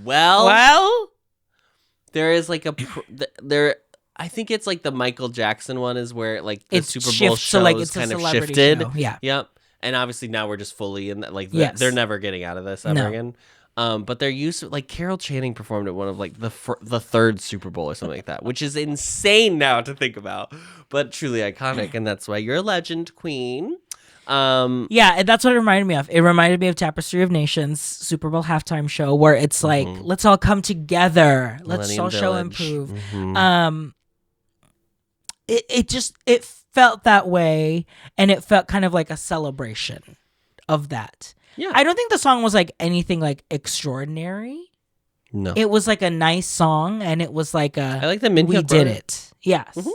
Speaker 1: Well,
Speaker 2: there is like there. I think it's like the Michael Jackson one is where like the
Speaker 1: It
Speaker 2: Super Bowl
Speaker 1: shifts,
Speaker 2: shows
Speaker 1: so, like, it's a
Speaker 2: kind of
Speaker 1: celebrity
Speaker 2: shifted.
Speaker 1: show. Yeah.
Speaker 2: Yep. And obviously now we're just fully in that. Like
Speaker 1: Yes.
Speaker 2: they're never getting out of this ever
Speaker 1: No.
Speaker 2: again. But they're used to like Carol Channing performed at one of like the third Super Bowl or something like that, which is insane now to think about, but truly iconic, and that's why you're a legend, Queen.
Speaker 1: yeah, and that's what it reminded me of. It reminded me of Tapestry of Nations Super Bowl halftime show where it's like, let's all come together, let's
Speaker 2: Millennium
Speaker 1: all show and
Speaker 2: Village.
Speaker 1: prove.
Speaker 2: Mhm.
Speaker 1: It felt that way, and it felt kind of like a celebration of that.
Speaker 2: Yeah.
Speaker 1: I don't think the song was like anything like extraordinary.
Speaker 2: No.
Speaker 1: It was like a nice song, and it was like a
Speaker 2: I like the Minhyuk
Speaker 1: we did
Speaker 2: brother.
Speaker 1: it. Yes,
Speaker 2: Mhm.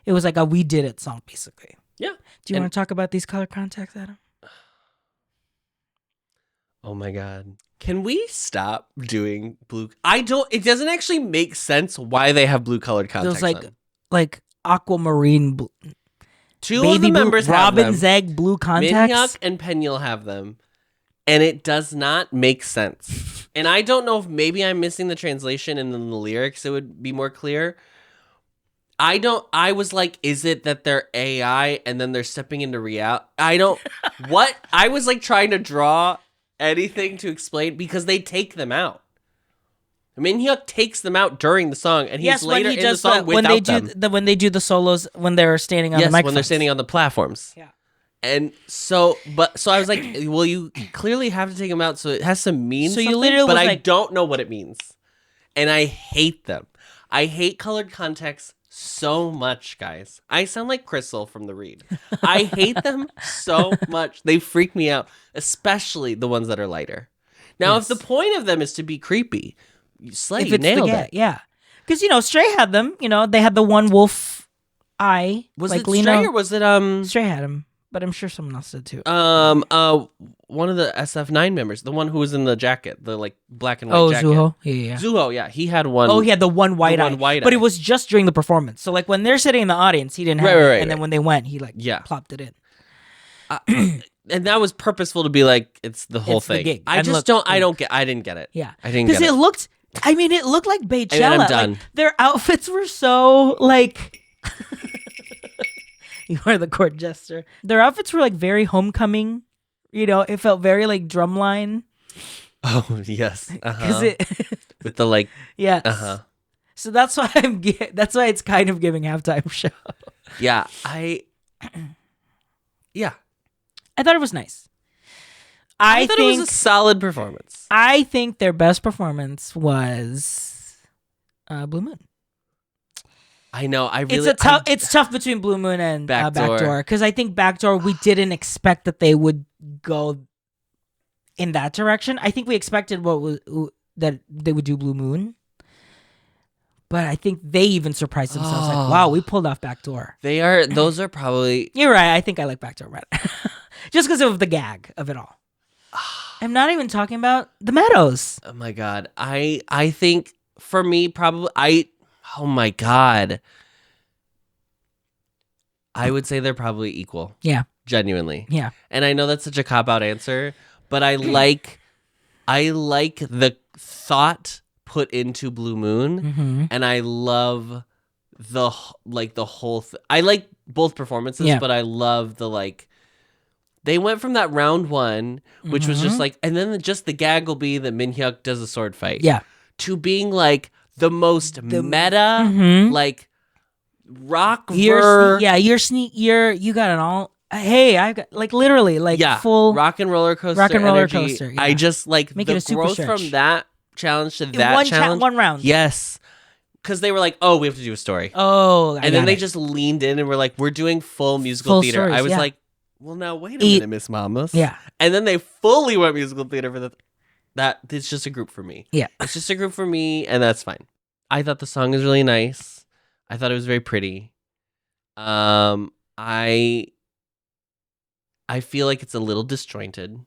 Speaker 1: it was like a we did it song basically.
Speaker 2: Yeah.
Speaker 1: Do you
Speaker 2: And-
Speaker 1: want to talk about these color contacts, Adam?
Speaker 2: Oh my god. Can we stop doing blue? It doesn't actually make sense why they have blue colored contacts
Speaker 1: Those
Speaker 2: on.
Speaker 1: like aquamarine,
Speaker 2: Two
Speaker 1: baby
Speaker 2: of the
Speaker 1: blue,
Speaker 2: members have
Speaker 1: robin's
Speaker 2: them.
Speaker 1: egg blue contacts.
Speaker 2: Minhyuk and Penyul have them. and it does not make sense. And I don't know if maybe I'm missing the translation and then the lyrics, it would be more clear. I was like, is it that they're AI and then they're stepping into reality? What? I was like trying to draw anything to explain because they take them out. Minhyuk takes them out during the song, and he's later in the song without them.
Speaker 1: When they do the solos, when they're standing on the microphones.
Speaker 2: When they're standing on the platforms.
Speaker 1: Yeah.
Speaker 2: And so I was like, well, you clearly have to take them out, so it has to mean something,
Speaker 1: you literally
Speaker 2: but
Speaker 1: was
Speaker 2: I don't know what it means. And I hate them. I hate colored context so much, guys. I sound like Crystal from The Read. I hate them so much. They freak me out, especially the ones that are lighter. Now, if the point of them is to be creepy, you nailed it.
Speaker 1: Yeah. Because, Stray had them. They had the one wolf eye.
Speaker 2: Was
Speaker 1: like
Speaker 2: it
Speaker 1: Lena.
Speaker 2: Stray or was it...
Speaker 1: Stray had him, but I'm sure someone else did too.
Speaker 2: One of the SF9 members, the one who was in the jacket, the like black and white jacket.
Speaker 1: Zuho. Yeah.
Speaker 2: Zuho, yeah. He had one.
Speaker 1: Oh, he had the one white eye. But it was just during the performance. So like when they're sitting in the audience, he didn't have it. And then when they went, he plopped it in.
Speaker 2: And that was purposeful to be like, it's the whole thing.
Speaker 1: The gig.
Speaker 2: I didn't get it.
Speaker 1: Yeah.
Speaker 2: I didn't get it.
Speaker 1: Because it looked like Beychella.
Speaker 2: I'm done.
Speaker 1: Like, their outfits were so like... You are the court jester. Their outfits were like very homecoming. It felt very like Drumline.
Speaker 2: Oh, yes. With the like...
Speaker 1: Yes. So that's why that's why it's kind of giving halftime show.
Speaker 2: Yeah. Yeah.
Speaker 1: I thought it was nice.
Speaker 2: I thought it was a solid performance.
Speaker 1: I think their best performance was Blue Moon.
Speaker 2: I know.
Speaker 1: It's tough between Blue Moon and Backdoor because I think Backdoor we didn't expect that they would go in that direction. I think we expected that they would do Blue Moon, but I think they even surprised themselves. Like, wow, we pulled off Backdoor.
Speaker 2: Those are probably.
Speaker 1: You're right. I think I like Backdoor better, just because of the gag of it all. I'm not even talking about the Meadows.
Speaker 2: Oh my god, I think for me probably Oh my god. I would say they're probably equal.
Speaker 1: Yeah.
Speaker 2: Genuinely.
Speaker 1: Yeah.
Speaker 2: And I know that's such a cop-out answer, but I like the thought put into Blue Moon, and I love the whole I like both performances, but I love they went from that round one, which was just like, and then just the gag will be that Minhyuk does a sword fight.
Speaker 1: Yeah.
Speaker 2: To being like the most meta, like rock.
Speaker 1: You got it all. Hey, I got like literally like full
Speaker 2: rock and roller coaster. Energy.
Speaker 1: Yeah.
Speaker 2: I just like
Speaker 1: make
Speaker 2: the
Speaker 1: it a super
Speaker 2: growth
Speaker 1: stretch.
Speaker 2: from that challenge to that challenge.
Speaker 1: One round.
Speaker 2: Yes, because they were like, oh, we have to do a story.
Speaker 1: Oh,
Speaker 2: and then they just leaned in and were like, we're doing full musical theater.
Speaker 1: Stories,
Speaker 2: I was like, well, now wait a minute, Miss Mamas.
Speaker 1: Yeah,
Speaker 2: and then they fully went musical theater for that. It's just a group for me.
Speaker 1: Yeah,
Speaker 2: it's just a group for me, and that's fine. I thought the song was really nice. I thought it was very pretty. I feel like it's a little disjointed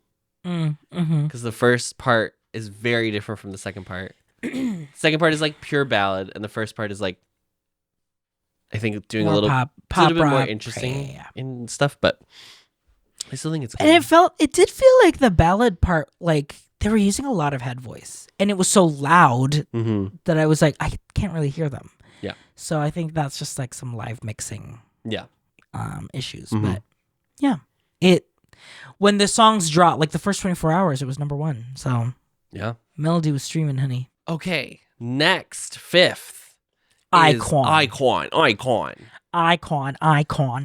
Speaker 2: because the first part is very different from the second part. Second part is like pure ballad, and the first part is like, I think doing
Speaker 1: more
Speaker 2: a little
Speaker 1: pop
Speaker 2: bit more
Speaker 1: rock,
Speaker 2: interesting and stuff. But I still think it's good.
Speaker 1: And it did feel like the ballad part, like they were using a lot of head voice, and it was so loud that I was like, I can't really hear them.
Speaker 2: Yeah.
Speaker 1: So I think that's just like some live mixing.
Speaker 2: Yeah.
Speaker 1: Issues, but yeah, when the songs dropped, like the first 24 hours, it was number one. So
Speaker 2: yeah,
Speaker 1: Melody was streaming, honey.
Speaker 2: Okay, next fifth,
Speaker 1: iKON.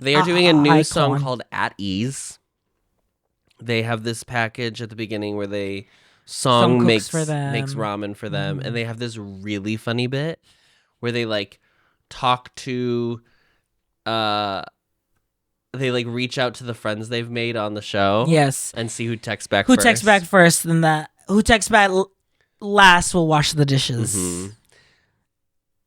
Speaker 2: They are doing a new song called "ATEEZ." They have this package at the beginning where they makes ramen for them, and they have this really funny bit where they like talk to they like reach out to the friends they've made on the show.
Speaker 1: Yes.
Speaker 2: And see who texts back
Speaker 1: first.
Speaker 2: Who
Speaker 1: texts back first, then who texts back last will wash the dishes.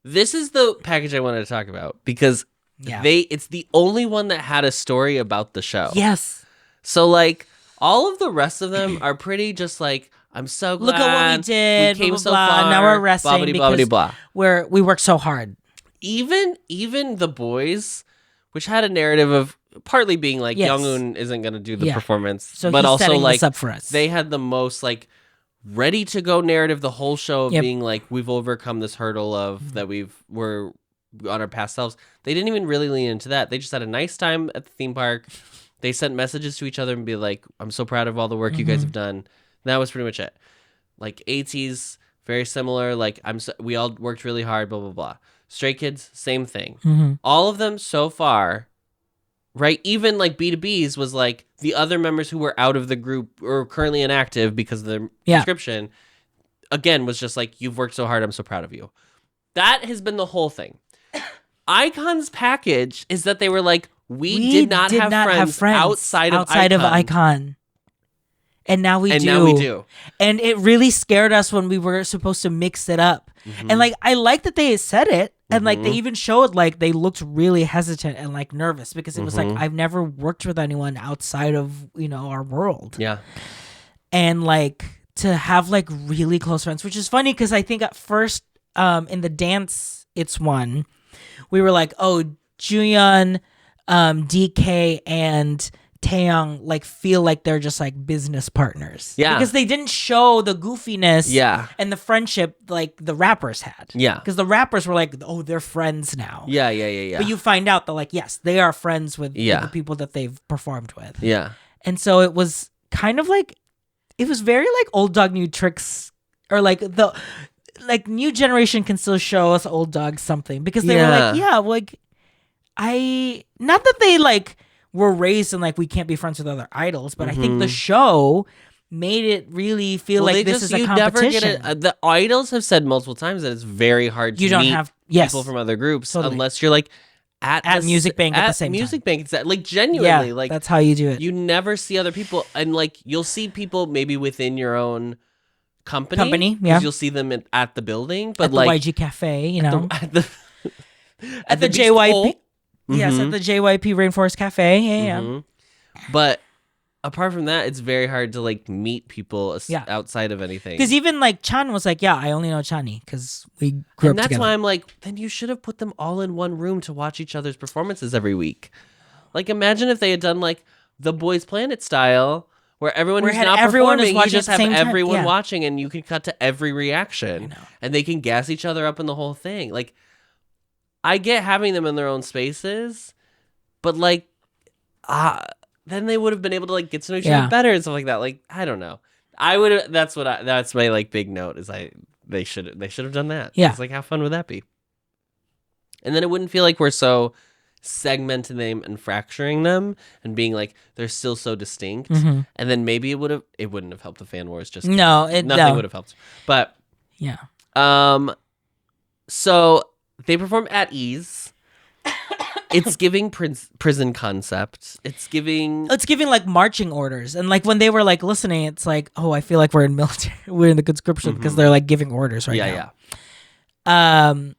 Speaker 2: This is the package I wanted to talk about because it's the only one that had a story about the show.
Speaker 1: Yes.
Speaker 2: So like all of the rest of them are pretty just like, I'm so glad.
Speaker 1: Look at what we did.
Speaker 2: We came
Speaker 1: blah,
Speaker 2: so
Speaker 1: blah,
Speaker 2: far.
Speaker 1: Now we're resting
Speaker 2: because
Speaker 1: we worked so hard.
Speaker 2: Even the BOYZ, which had a narrative of partly being like
Speaker 1: Yes.
Speaker 2: Young-un isn't going to do the
Speaker 1: Yeah.
Speaker 2: performance,
Speaker 1: So
Speaker 2: but
Speaker 1: he's
Speaker 2: also
Speaker 1: setting
Speaker 2: like
Speaker 1: this up for us.
Speaker 2: they had the most like ready to go narrative the whole show of
Speaker 1: Yep.
Speaker 2: being like we've overcome this hurdle of that we're on our past selves. They didn't even really lean into that. They just had a nice time at the theme park. They sent messages to each other and be like, I'm so proud of all the work you guys have done. And that was pretty much it. Like ATEEZ, very similar. Like we all worked really hard, blah, blah, blah. Stray Kids, same thing. All of them so far, right? Even like BTOBs was like the other members who were out of the group or currently inactive because of their prescription, again, was just like, you've worked so hard. I'm so proud of you. That has been the whole thing. iKON's package is that they were like, we did not have friends outside of
Speaker 1: iKON. And now we do. And it really scared us when we were supposed to mix it up. And like, I like that they said it. And like, they even showed like they looked really hesitant and like nervous because it was like, I've never worked with anyone outside of, our world.
Speaker 2: Yeah.
Speaker 1: And like to have like really close friends, which is funny because I think at first in the dance, it's one, we were like, oh, Juyeon, DK, and Taeyong like feel like they're just like business partners.
Speaker 2: Yeah.
Speaker 1: Because they didn't show the goofiness
Speaker 2: and
Speaker 1: the friendship like the rappers had.
Speaker 2: Yeah.
Speaker 1: Because the rappers were like, oh, they're friends now.
Speaker 2: Yeah.
Speaker 1: But you find out that like, yes, they are friends with the people that they've performed with.
Speaker 2: Yeah.
Speaker 1: And so it was kind of like, it was very like old dog new tricks, or like the like new generation can still show us old dog something because they were like, not that they like were raised and like we can't be friends with other idols, but I think the show made it really feel like this is a competition.
Speaker 2: The idols have said multiple times that it's very hard to meet people from other groups unless you're like at
Speaker 1: Music Bank at the same time.
Speaker 2: Music Bank, it's like genuinely like
Speaker 1: that's how you do it.
Speaker 2: You never see other people, and like you'll see people maybe within your own company, you'll see them at the building, but
Speaker 1: at
Speaker 2: like
Speaker 1: the YG Cafe,
Speaker 2: at the
Speaker 1: JYP. Yes, at the JYP Rainforest Cafe. Yeah.
Speaker 2: But apart from that, it's very hard to like meet people outside of anything.
Speaker 1: Because even like Chan was like, I only know Chani because we grew up together.
Speaker 2: And that's why I'm like, then you should have put them all in one room to watch each other's performances every week. Like, imagine if they had done like the Boys Planet style, where everyone who's not performing, you just have everyone watching, and you can cut to every reaction, and they can gas each other up in the whole thing. Like, I get having them in their own spaces, but like, then they would have been able to like get to know each other better and stuff like that. Like, I don't know. I would. That's my like big note is they should have done that.
Speaker 1: Yeah.
Speaker 2: It's like, how fun would that be? And then it wouldn't feel like we're so segmenting them and fracturing them and being like they're still so distinct. And then maybe it wouldn't have helped the fan wars. Just nothing would have helped. But so they perform at ATEEZ. It's giving prison concept. It's giving
Speaker 1: like marching orders, and like when they were like listening, it's like, oh, I feel like we're in military, we're in the conscription because they're like giving orders right now.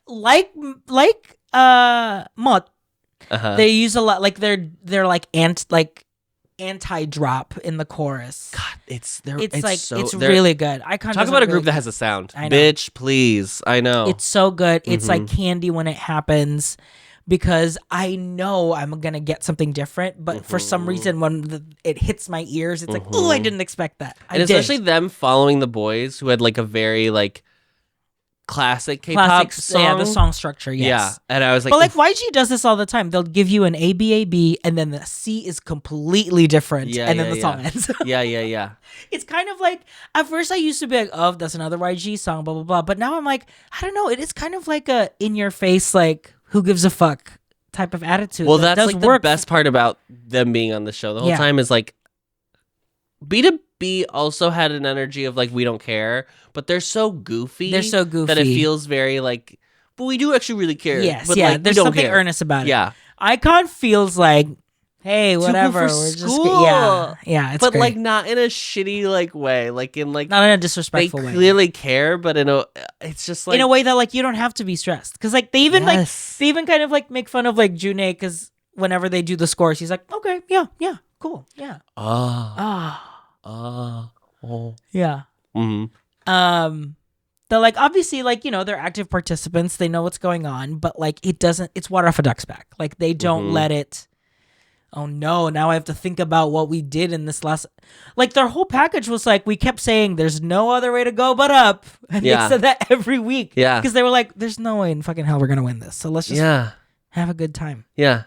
Speaker 1: Like Mot, they use a lot. Like they're like anti-drop in the chorus.
Speaker 2: God, it's
Speaker 1: really good. iKON
Speaker 2: talk about a group that has a sound. Bitch, please. I know
Speaker 1: it's so good. It's like candy when it happens. Because I know I'm going to get something different, but for some reason when it hits my ears, it's like, oh, I didn't expect that.
Speaker 2: Especially them following the BOYZ, who had like a very like classic K-pop song.
Speaker 1: Yeah, the song structure, yes.
Speaker 2: Yeah, and I was like...
Speaker 1: But like YG does this all the time. They'll give you an ABAB, and then the C is completely different, and then the song ends.
Speaker 2: Yeah.
Speaker 1: It's kind of like, at first I used to be like, oh, that's another YG song, blah, blah, blah. But now I'm like, I don't know. It is kind of like a in-your-face, like... who gives a fuck type of attitude.
Speaker 2: Well, that's like the best part about them being on the show the whole time is like BTOB also had an energy of like, we don't care, but they're so goofy. That it feels very like, but we do actually really care.
Speaker 1: Yes,
Speaker 2: but
Speaker 1: yeah.
Speaker 2: Like,
Speaker 1: there's something earnest about it.
Speaker 2: Yeah.
Speaker 1: iKON feels like, hey, whatever.
Speaker 2: We're
Speaker 1: just yeah. It's
Speaker 2: but
Speaker 1: great.
Speaker 2: like not in a shitty like way, like in like
Speaker 1: not in a disrespectful way.
Speaker 2: They clearly care, but it's just like
Speaker 1: in a way that like you don't have to be stressed because like they even kind of like make fun of like June because whenever they do the scores, he's like, okay, yeah, cool, yeah, yeah. They're like obviously like they're active participants, they know what's going on, but like it's water off a duck's back. Like they don't let it. oh no, now I have to think about what we did in this last. Like their whole package was like, we kept saying there's no other way to go but up. And they said that every week.
Speaker 2: Yeah.
Speaker 1: Because they were like, there's no way in fucking hell we're going to win this. So let's just have a good time.
Speaker 2: Yeah.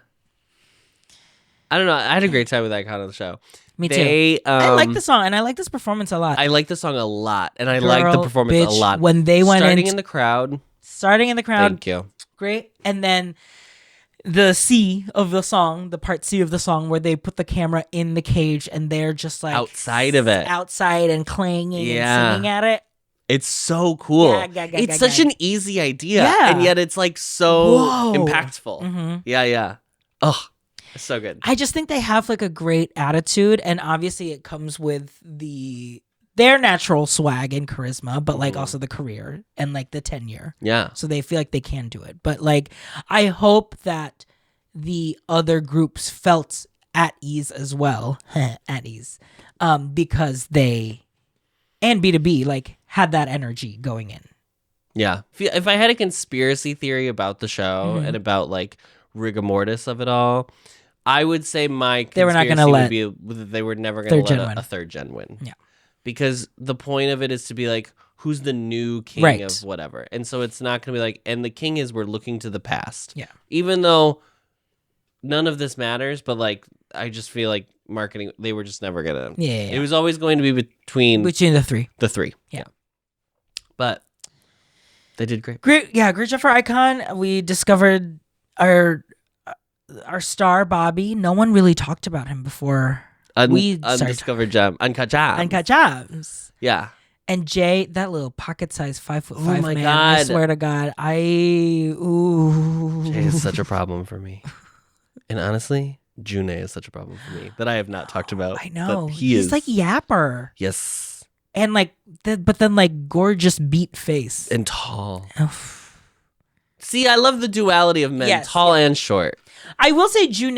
Speaker 2: I don't know. I had a great time with iKON on the show.
Speaker 1: Me too. I like the song and I like this performance a lot.
Speaker 2: I like the song a lot. And I like the performance a lot.
Speaker 1: When they went
Speaker 2: Starting in the crowd. Thank you.
Speaker 1: Great. And then the C of the song, the part C of the song where they put the camera in the cage and they're just like
Speaker 2: outside of it.
Speaker 1: Outside and clanging and singing at it.
Speaker 2: It's so cool. It's such an easy idea. Yeah. And yet it's like so impactful. Mm-hmm. Yeah. Oh, it's so good.
Speaker 1: I just think they have like a great attitude, and obviously it comes with their natural swag and charisma, but like also the career and like the tenure.
Speaker 2: Yeah.
Speaker 1: So they feel like they can do it. But like I hope that the other groups felt at ease as well. At ease. Because they and BTOB like had that energy going in.
Speaker 2: Yeah. If I had a conspiracy theory about the show and about like rigor mortis of it all, I would say my conspiracy would be that they were never going to let a third gen win.
Speaker 1: Yeah.
Speaker 2: Because the point of it is to be like, who's the new king of whatever? And so it's not going to be like, and the king is we're looking to the past.
Speaker 1: Yeah.
Speaker 2: Even though none of this matters, but like, I just feel like marketing, they were just never going to.
Speaker 1: Yeah.
Speaker 2: It was always going to be between
Speaker 1: the three.
Speaker 2: The three.
Speaker 1: Yeah.
Speaker 2: But they did great.
Speaker 1: Great job for iKON. We discovered our star, Bobby. No one really talked about him before.
Speaker 2: Undiscovered gem. Uncut
Speaker 1: Gems.
Speaker 2: Yeah.
Speaker 1: And Jay, that little pocket-sized 5'5" man.
Speaker 2: God.
Speaker 1: I swear to God, Jay
Speaker 2: is such a problem for me. And honestly, June is such a problem for me that I have not talked about.
Speaker 1: I know.
Speaker 2: But he's
Speaker 1: like Yapper.
Speaker 2: Yes.
Speaker 1: And like, but then like gorgeous beat face.
Speaker 2: And tall. See, I love the duality of men, tall and short.
Speaker 1: I will say June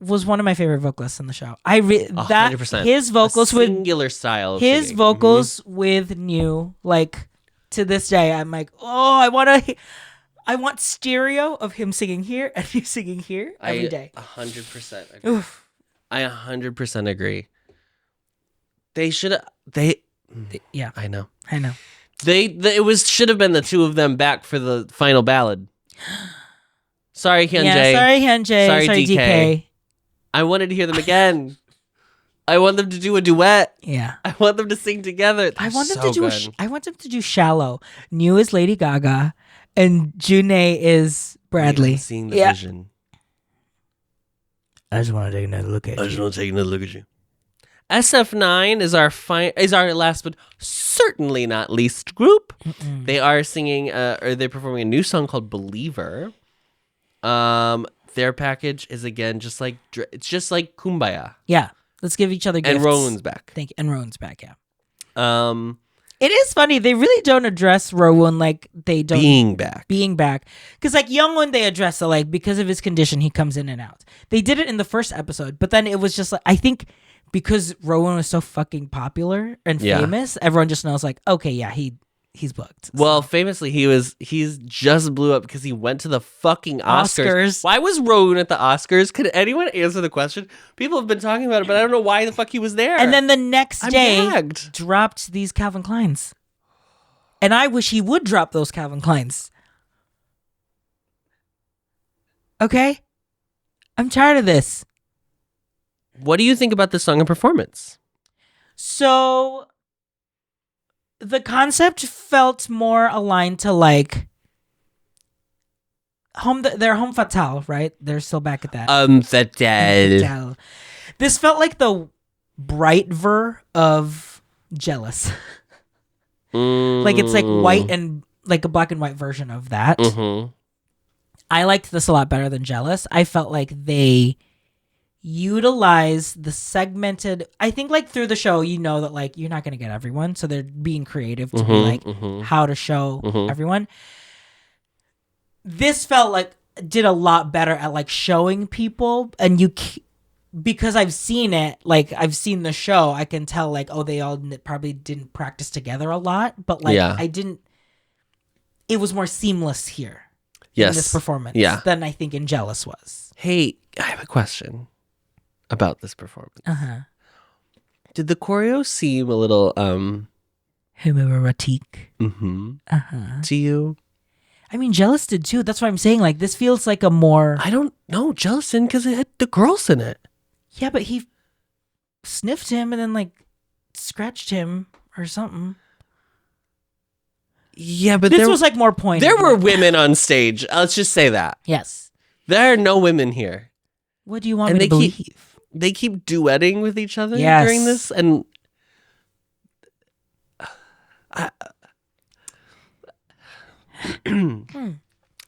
Speaker 1: was one of my favorite vocalists in the show. 100%. His vocals with
Speaker 2: singular style.
Speaker 1: His vocals with New, like to this day, I'm like, oh, I want stereo of him singing here and you singing here every day.
Speaker 2: 100% agree. I 100% agree. They should.
Speaker 1: Yeah,
Speaker 2: I know.
Speaker 1: It
Speaker 2: should have been the two of them back for the final ballad. Sorry, Hyunjae.
Speaker 1: Yeah, sorry, Hyunjae. Sorry, DK.
Speaker 2: I wanted to hear them again. I want them to do a duet.
Speaker 1: Yeah.
Speaker 2: I want them to sing together.
Speaker 1: I want them to do Shallow. New is Lady Gaga, and June is Bradley.
Speaker 2: Seeing the vision.
Speaker 1: I just want to take another look at
Speaker 2: you. SF9 is our last but certainly not least group. Mm-mm. They are singing or they're performing a new song called Believer. Their package is again just like Kumbaya.
Speaker 1: Yeah, let's give each other gifts.
Speaker 2: And Rowan's back.
Speaker 1: Thank you. And Rowan's back. Yeah. It is funny. They really don't address Rowan like they don't being back. Because like Youngwon, they address it like because of his condition, he comes in and out. They did it in the first episode, but then it was just like I think because Rowan was so fucking popular and famous, everyone just knows like okay, yeah, he's booked. So.
Speaker 2: Well, famously, he's just blew up because he went to the fucking Oscars. Why was Rowan at the Oscars? Could anyone answer the question? People have been talking about it, but I don't know why the fuck he was there.
Speaker 1: And then the next day, dropped these Calvin Kleins. And I wish he would drop those Calvin Kleins. Okay? I'm tired of this.
Speaker 2: What do you think about this song and performance?
Speaker 1: So the concept felt more aligned to like their Home Fatale, right? They're still back at that.
Speaker 2: Fatale.
Speaker 1: This felt like the bright ver of Jealous. Like it's like white and like a black and white version of that. Mm-hmm. I liked this a lot better than Jealous. I felt like they utilize the segmented, I think like through the show you know that like you're not going to get everyone, so they're being creative to be like how to show everyone. This felt like did a lot better at like showing people, and because I've seen it, like I've seen the show, I can tell like oh they all probably didn't practice together a lot, but like it was more seamless here in this performance than I think in Jealous was.
Speaker 2: Hey, I have a question. about this performance.
Speaker 1: Uh-huh.
Speaker 2: Did the choreo seem a little
Speaker 1: Homoerotic.
Speaker 2: uh-huh. to you?
Speaker 1: I mean, Jealous did too. That's what I'm saying. Like, this feels like a more...
Speaker 2: I don't know. Jealous didn't because it had the girls in it.
Speaker 1: Yeah, but he sniffed him and then, like, scratched him or something.
Speaker 2: Yeah, but
Speaker 1: this was, like, more pointed.
Speaker 2: There were women on stage. Let's just say that.
Speaker 1: Yes.
Speaker 2: There are no women here.
Speaker 1: What do you want me to believe?
Speaker 2: They keep duetting with each other
Speaker 1: Yes.
Speaker 2: during this, and...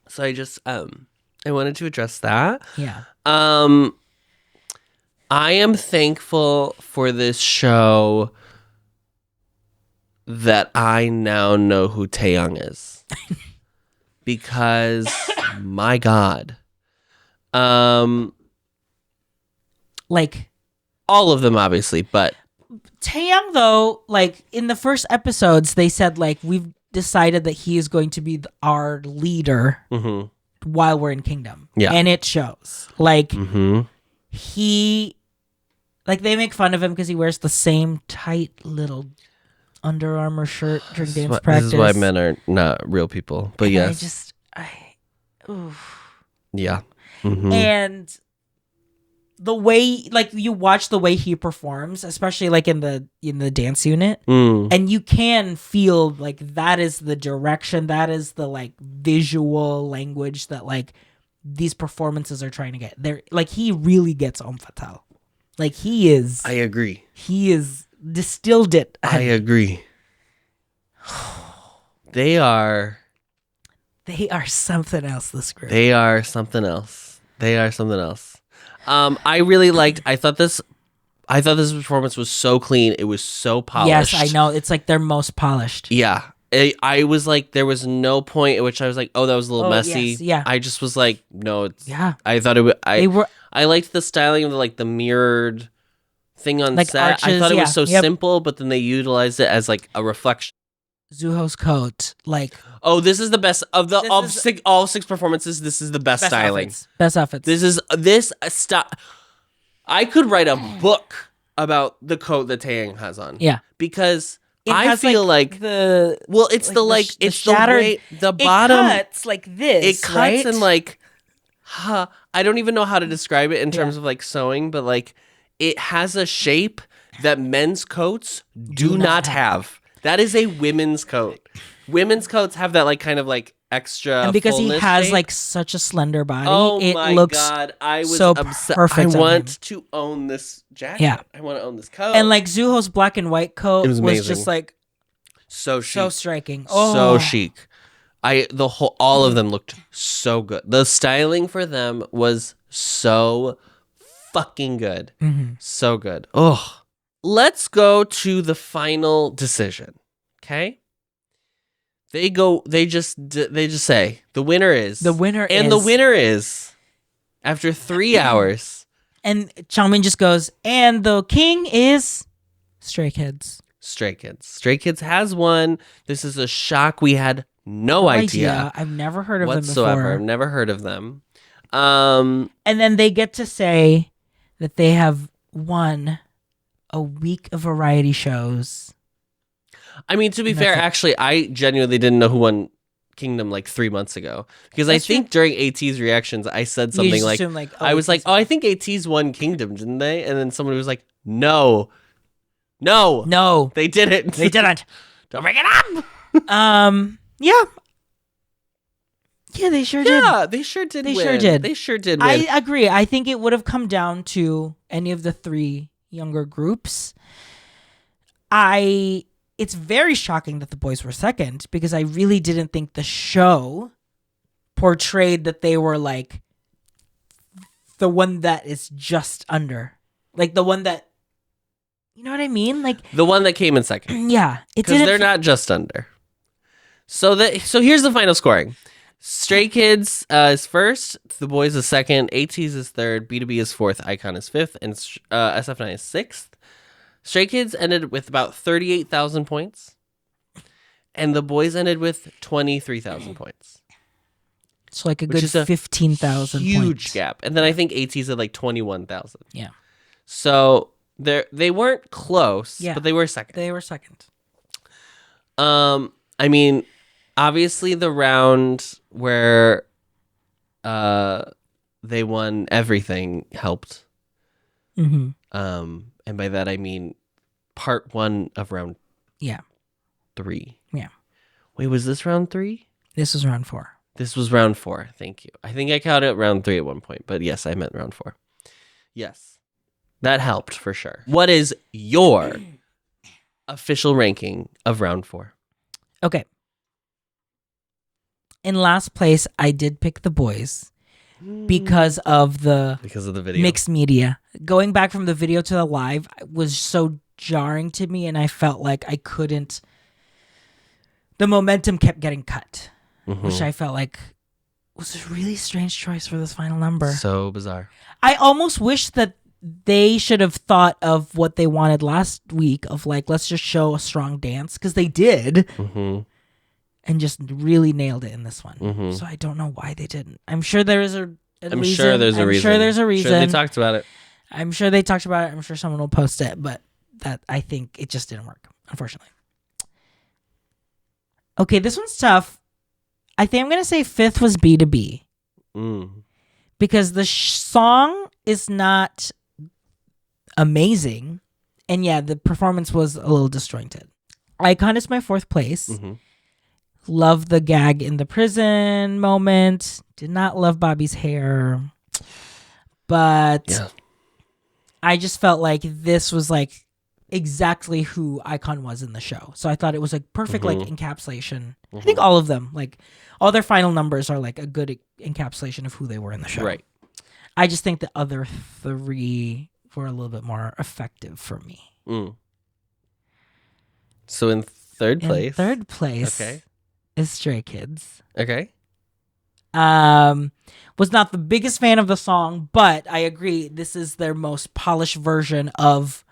Speaker 2: So I just I wanted to address that.
Speaker 1: Yeah.
Speaker 2: I am thankful for this show that I now know who Taeyong is. Because my God.
Speaker 1: Like,
Speaker 2: all of them obviously, but
Speaker 1: Taeyong, though, like, in the first episodes, they said, like, we've decided that he is going to be our leader while we're in Kingdom.
Speaker 2: Yeah.
Speaker 1: And it shows. Like, he... Like, they make fun of him because he wears the same tight little Under Armour shirt during dance practice.
Speaker 2: This is why men are not real people. But
Speaker 1: and
Speaker 2: yes. Yeah.
Speaker 1: And the way, like, you watch the way he performs, especially like in the dance unit, and you can feel like that is the direction, that is the like visual language that like these performances are trying to get. There, like, he really gets Homme Fatale. Like, he is.
Speaker 2: I agree.
Speaker 1: He is distilled it.
Speaker 2: I agree. They are
Speaker 1: something else, this group.
Speaker 2: They are something else. I really liked. I thought this performance was so clean. It was so polished.
Speaker 1: Yes, I know. It's like their most polished.
Speaker 2: Yeah. I was like, there was no point at which I was like, oh, that was a little messy.
Speaker 1: Yes, yeah.
Speaker 2: I just was like, no.
Speaker 1: Yeah.
Speaker 2: I thought it would. I liked the styling of the mirrored thing on
Speaker 1: like
Speaker 2: set.
Speaker 1: arches,
Speaker 2: I thought it was so simple, but then they utilized it as like a reflection.
Speaker 1: Zuho's coat, like,
Speaker 2: oh, this is the best of all six performances. This is the best styling.
Speaker 1: Best outfits.
Speaker 2: This style. I could write a book about the coat that Taeyang has on.
Speaker 1: Yeah,
Speaker 2: because I feel like
Speaker 1: the
Speaker 2: it's like the
Speaker 1: shattered,
Speaker 2: way the bottom
Speaker 1: cuts like this.
Speaker 2: It cuts
Speaker 1: right?
Speaker 2: and like, I don't even know how to describe it in terms of like sewing, but like it has a shape that men's coats do not have. That is a women's coat. Women's coats have that like kind of like extra,
Speaker 1: and because he has
Speaker 2: shape.
Speaker 1: Like such a slender body,
Speaker 2: oh
Speaker 1: my looks
Speaker 2: God, I was
Speaker 1: so
Speaker 2: obsessed.
Speaker 1: perfect.
Speaker 2: I want to own this jacket.
Speaker 1: Yeah,
Speaker 2: I want to own this coat.
Speaker 1: And like Zuho's black and white coat was just like
Speaker 2: so chic,
Speaker 1: so striking,
Speaker 2: so chic. All of them looked so good. The styling for them was so fucking good, so good. Oh. Let's go to the final decision. Okay? They just say the winner is. The winner is after 3 hours.
Speaker 1: And Changmin just goes, and the king is Stray Kids.
Speaker 2: Stray Kids has won. This is a shock. We had no idea.
Speaker 1: I've never heard of
Speaker 2: whatsoever.
Speaker 1: them before.
Speaker 2: I've never heard of them.
Speaker 1: And then they get to say that they have won a week of variety shows.
Speaker 2: I mean, to be fair, actually, I genuinely didn't know who won Kingdom like 3 months ago. Because I think during ATEEZ reactions, I said something like, I was like, oh, I think ATEEZ won Kingdom, didn't they? And then someone was like, no, they didn't.
Speaker 1: They didn't.
Speaker 2: Don't bring it up.
Speaker 1: Yeah. Yeah, they sure did.
Speaker 2: Yeah, they sure did.
Speaker 1: They sure did.
Speaker 2: They sure did win.
Speaker 1: I agree. I think it would have come down to any of the three younger groups. It's very shocking that the boys were second because I really didn't think the show portrayed that they were like the one that is just under, like the one that, you know what I mean? Like
Speaker 2: the one that came in second.
Speaker 1: Yeah,
Speaker 2: because they're not just under. So here's the final scoring. Stray Kids is first, the boys is second, ATEEZ is third, BTOB is fourth, iKON is fifth, and SF9 is sixth. Stray Kids ended with about 38,000 points, and the boys ended with 23,000 points.
Speaker 1: So like a good 15,000
Speaker 2: huge
Speaker 1: points.
Speaker 2: gap. And then I think ATEEZ at like 21,000.
Speaker 1: Yeah.
Speaker 2: So they weren't close, but they were second.
Speaker 1: They were second.
Speaker 2: I mean, obviously the round where they won everything helped.
Speaker 1: Mm-hmm.
Speaker 2: And by that I mean part 1 of round 3.
Speaker 1: Yeah.
Speaker 2: Wait, was this round 3?
Speaker 1: This was round 4.
Speaker 2: This was round 4. Thank you. I think I counted round 3 at one point, but yes, I meant round 4. Yes. That helped for sure. What is your official ranking of round 4?
Speaker 1: Okay. In last place, I did pick the BOYZ because of the
Speaker 2: video.
Speaker 1: Mixed media. Going back from the video to the live was so jarring to me, and I felt like I couldn't. The momentum kept getting cut, which I felt like was a really strange choice for this final number.
Speaker 2: So bizarre.
Speaker 1: I almost wish that they should have thought of what they wanted last week of like, let's just show a strong dance, because they did, and just really nailed it in this one. So I don't know why they didn't. I'm sure there is a reason.
Speaker 2: I'm sure there's a reason. Sure they talked about it.
Speaker 1: I'm sure they talked about it. I'm sure someone will post it, but that I think it just didn't work, unfortunately. Okay, this one's tough. I think I'm going to say 5th was BTOB. Because the song is not amazing. And yeah, the performance was a little disjointed. iKON is my 4th place. Love the gag in the prison moment. Did not love Bobby's hair. But I just felt like this was like exactly who iKON was in the show. So I thought it was like perfect like encapsulation. I think all of them, like all their final numbers are like a good encapsulation of who they were in the show.
Speaker 2: Right.
Speaker 1: I just think the other 3 were a little bit more effective for me.
Speaker 2: So in third place.
Speaker 1: Okay. Is Stray Kids.
Speaker 2: Okay.
Speaker 1: Was not the biggest fan of the song, but I agree this is their most polished version of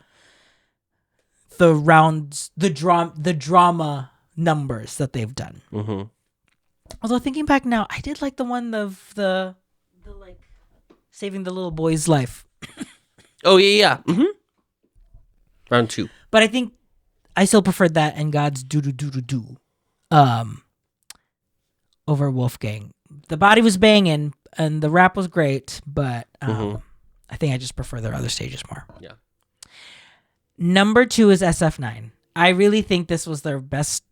Speaker 1: the rounds, the drama numbers that they've done. Although thinking back now, I did like the one of the like saving the little boy's life.
Speaker 2: Oh yeah. Round 2.
Speaker 1: But I think I still preferred that and God's do do do do do over Wolfgang. The body was banging and the rap was great, but I think I just prefer their other stages more.
Speaker 2: Yeah.
Speaker 1: Number 2 is SF9. I really think this was their best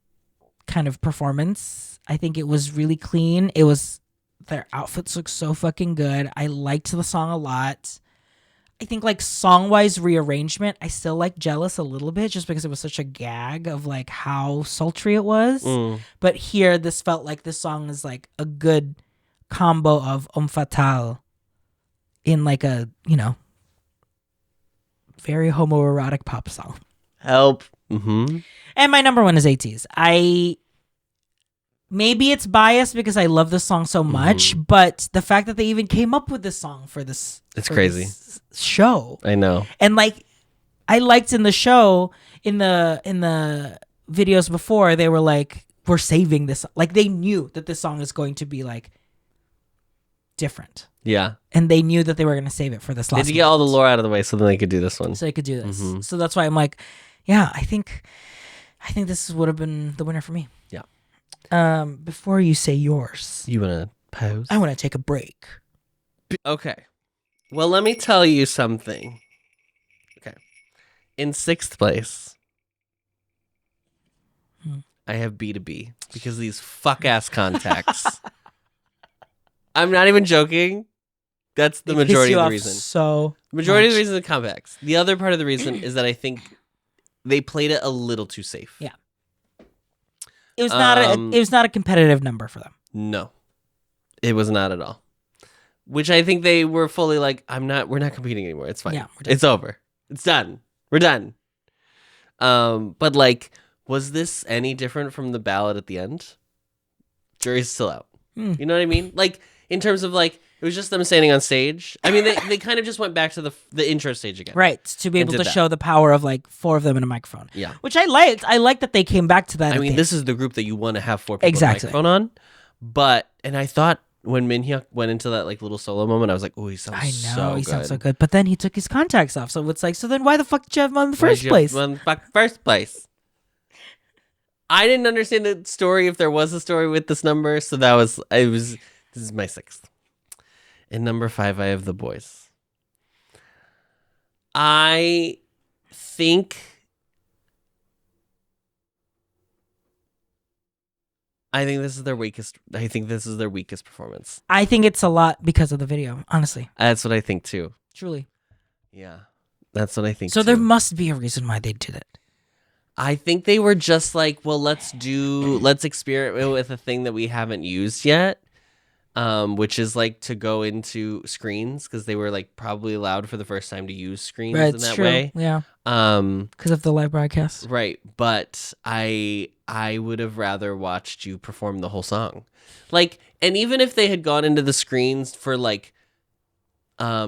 Speaker 1: kind of performance. I think it was really clean. Their outfits look so fucking good. I liked the song a lot. I think like song-wise rearrangement, I still like Jealous a little bit just because it was such a gag of like how sultry it was. But here, this felt like this song is like a good combo of Homme Fatale in like a, very homoerotic pop song.
Speaker 2: Help.
Speaker 1: And my number 1 is ATEEZ. Maybe it's biased because I love this song so much, but the fact that they even came up with this song for this,
Speaker 2: crazy.
Speaker 1: This show.
Speaker 2: I know.
Speaker 1: And like, I liked in the show, in the videos before, they were like, we're saving this. Like they knew that this song is going to be like different.
Speaker 2: Yeah.
Speaker 1: And they knew that they were going to save it for this last
Speaker 2: They had to get all the lore out of the way so then they could do this one.
Speaker 1: So they could do this. So that's why I'm like, yeah, I think this would have been the winner for me.
Speaker 2: Yeah.
Speaker 1: Before you say yours,
Speaker 2: You want to pose?
Speaker 1: I want to take a break.
Speaker 2: Okay. Well, let me tell you something. Okay. In 6th place, I have BTOB because of these fuck-ass contacts. I'm not even joking. That's the majority of the reason.
Speaker 1: So
Speaker 2: the majority of the reason is the contacts. The other part of the reason is that I think they played it a little too safe.
Speaker 1: Yeah. It was not a competitive number for them.
Speaker 2: No. It was not at all. Which I think they were fully like, we're not competing anymore. It's fine.
Speaker 1: Yeah, we're done.
Speaker 2: It's over. It's done. We're done. But like, was this any different from the ballad at the end? Jury's still out. You know what I mean? Like, in terms of like, it was just them standing on stage. I mean, they kind of just went back to the intro stage again.
Speaker 1: Right. To be able to show the power of like 4 of them in a microphone.
Speaker 2: Yeah.
Speaker 1: Which I liked. I like that they came back to that.
Speaker 2: I mean, this is the group that you want to have 4 people with a microphone on. But, and I thought, when Minhyuk went into that like little solo moment, I was like, oh, he sounds
Speaker 1: I
Speaker 2: so
Speaker 1: know
Speaker 2: good.
Speaker 1: he sounds so good, but then he took his contacts off, so it's like, so then why the fuck did you have him on in the
Speaker 2: Why'd
Speaker 1: first
Speaker 2: you
Speaker 1: place?
Speaker 2: have him on the first place. I didn't understand the story, if there was a story with this number, so this is my 6th. And number 5, I have the BOYZ. I think this is their weakest. I think this is their weakest performance.
Speaker 1: I think it's a lot because of the video, honestly.
Speaker 2: That's what I think too.
Speaker 1: Truly.
Speaker 2: Yeah, that's what I think.
Speaker 1: So
Speaker 2: too.
Speaker 1: there must be a reason why they did it.
Speaker 2: I think they were just like, well, let's experiment with a thing that we haven't used yet, which is like to go into screens, because they were like probably allowed for the first time to use screens in that way.
Speaker 1: Yeah. Because of the live broadcast.
Speaker 2: Right, but I would have rather watched you perform the whole song, like, and even if they had gone into the screens for like,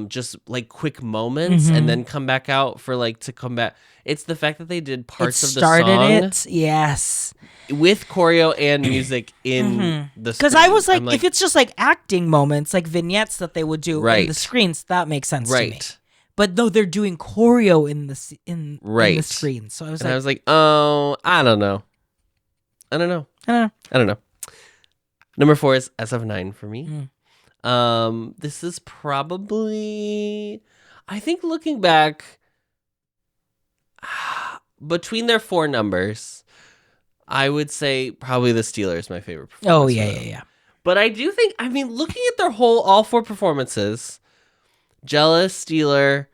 Speaker 2: just like quick moments and then come back out for like to come back. It's the fact that they did parts of the song,
Speaker 1: yes,
Speaker 2: with choreo and music in the.
Speaker 1: Because I was like, if it's just like acting moments, like vignettes that they would do
Speaker 2: right.
Speaker 1: in the screens, that makes sense to me.
Speaker 2: Right.
Speaker 1: But no, they're doing choreo in the screen. So I was like,
Speaker 2: oh, I don't know. Number 4 is SF9 for me. This is probably, I think, looking back, between their 4 numbers, I would say probably the Steeler is my favorite performance.
Speaker 1: Oh yeah.
Speaker 2: But I do think, I mean, looking at their all 4 performances, Jealous, Steeler,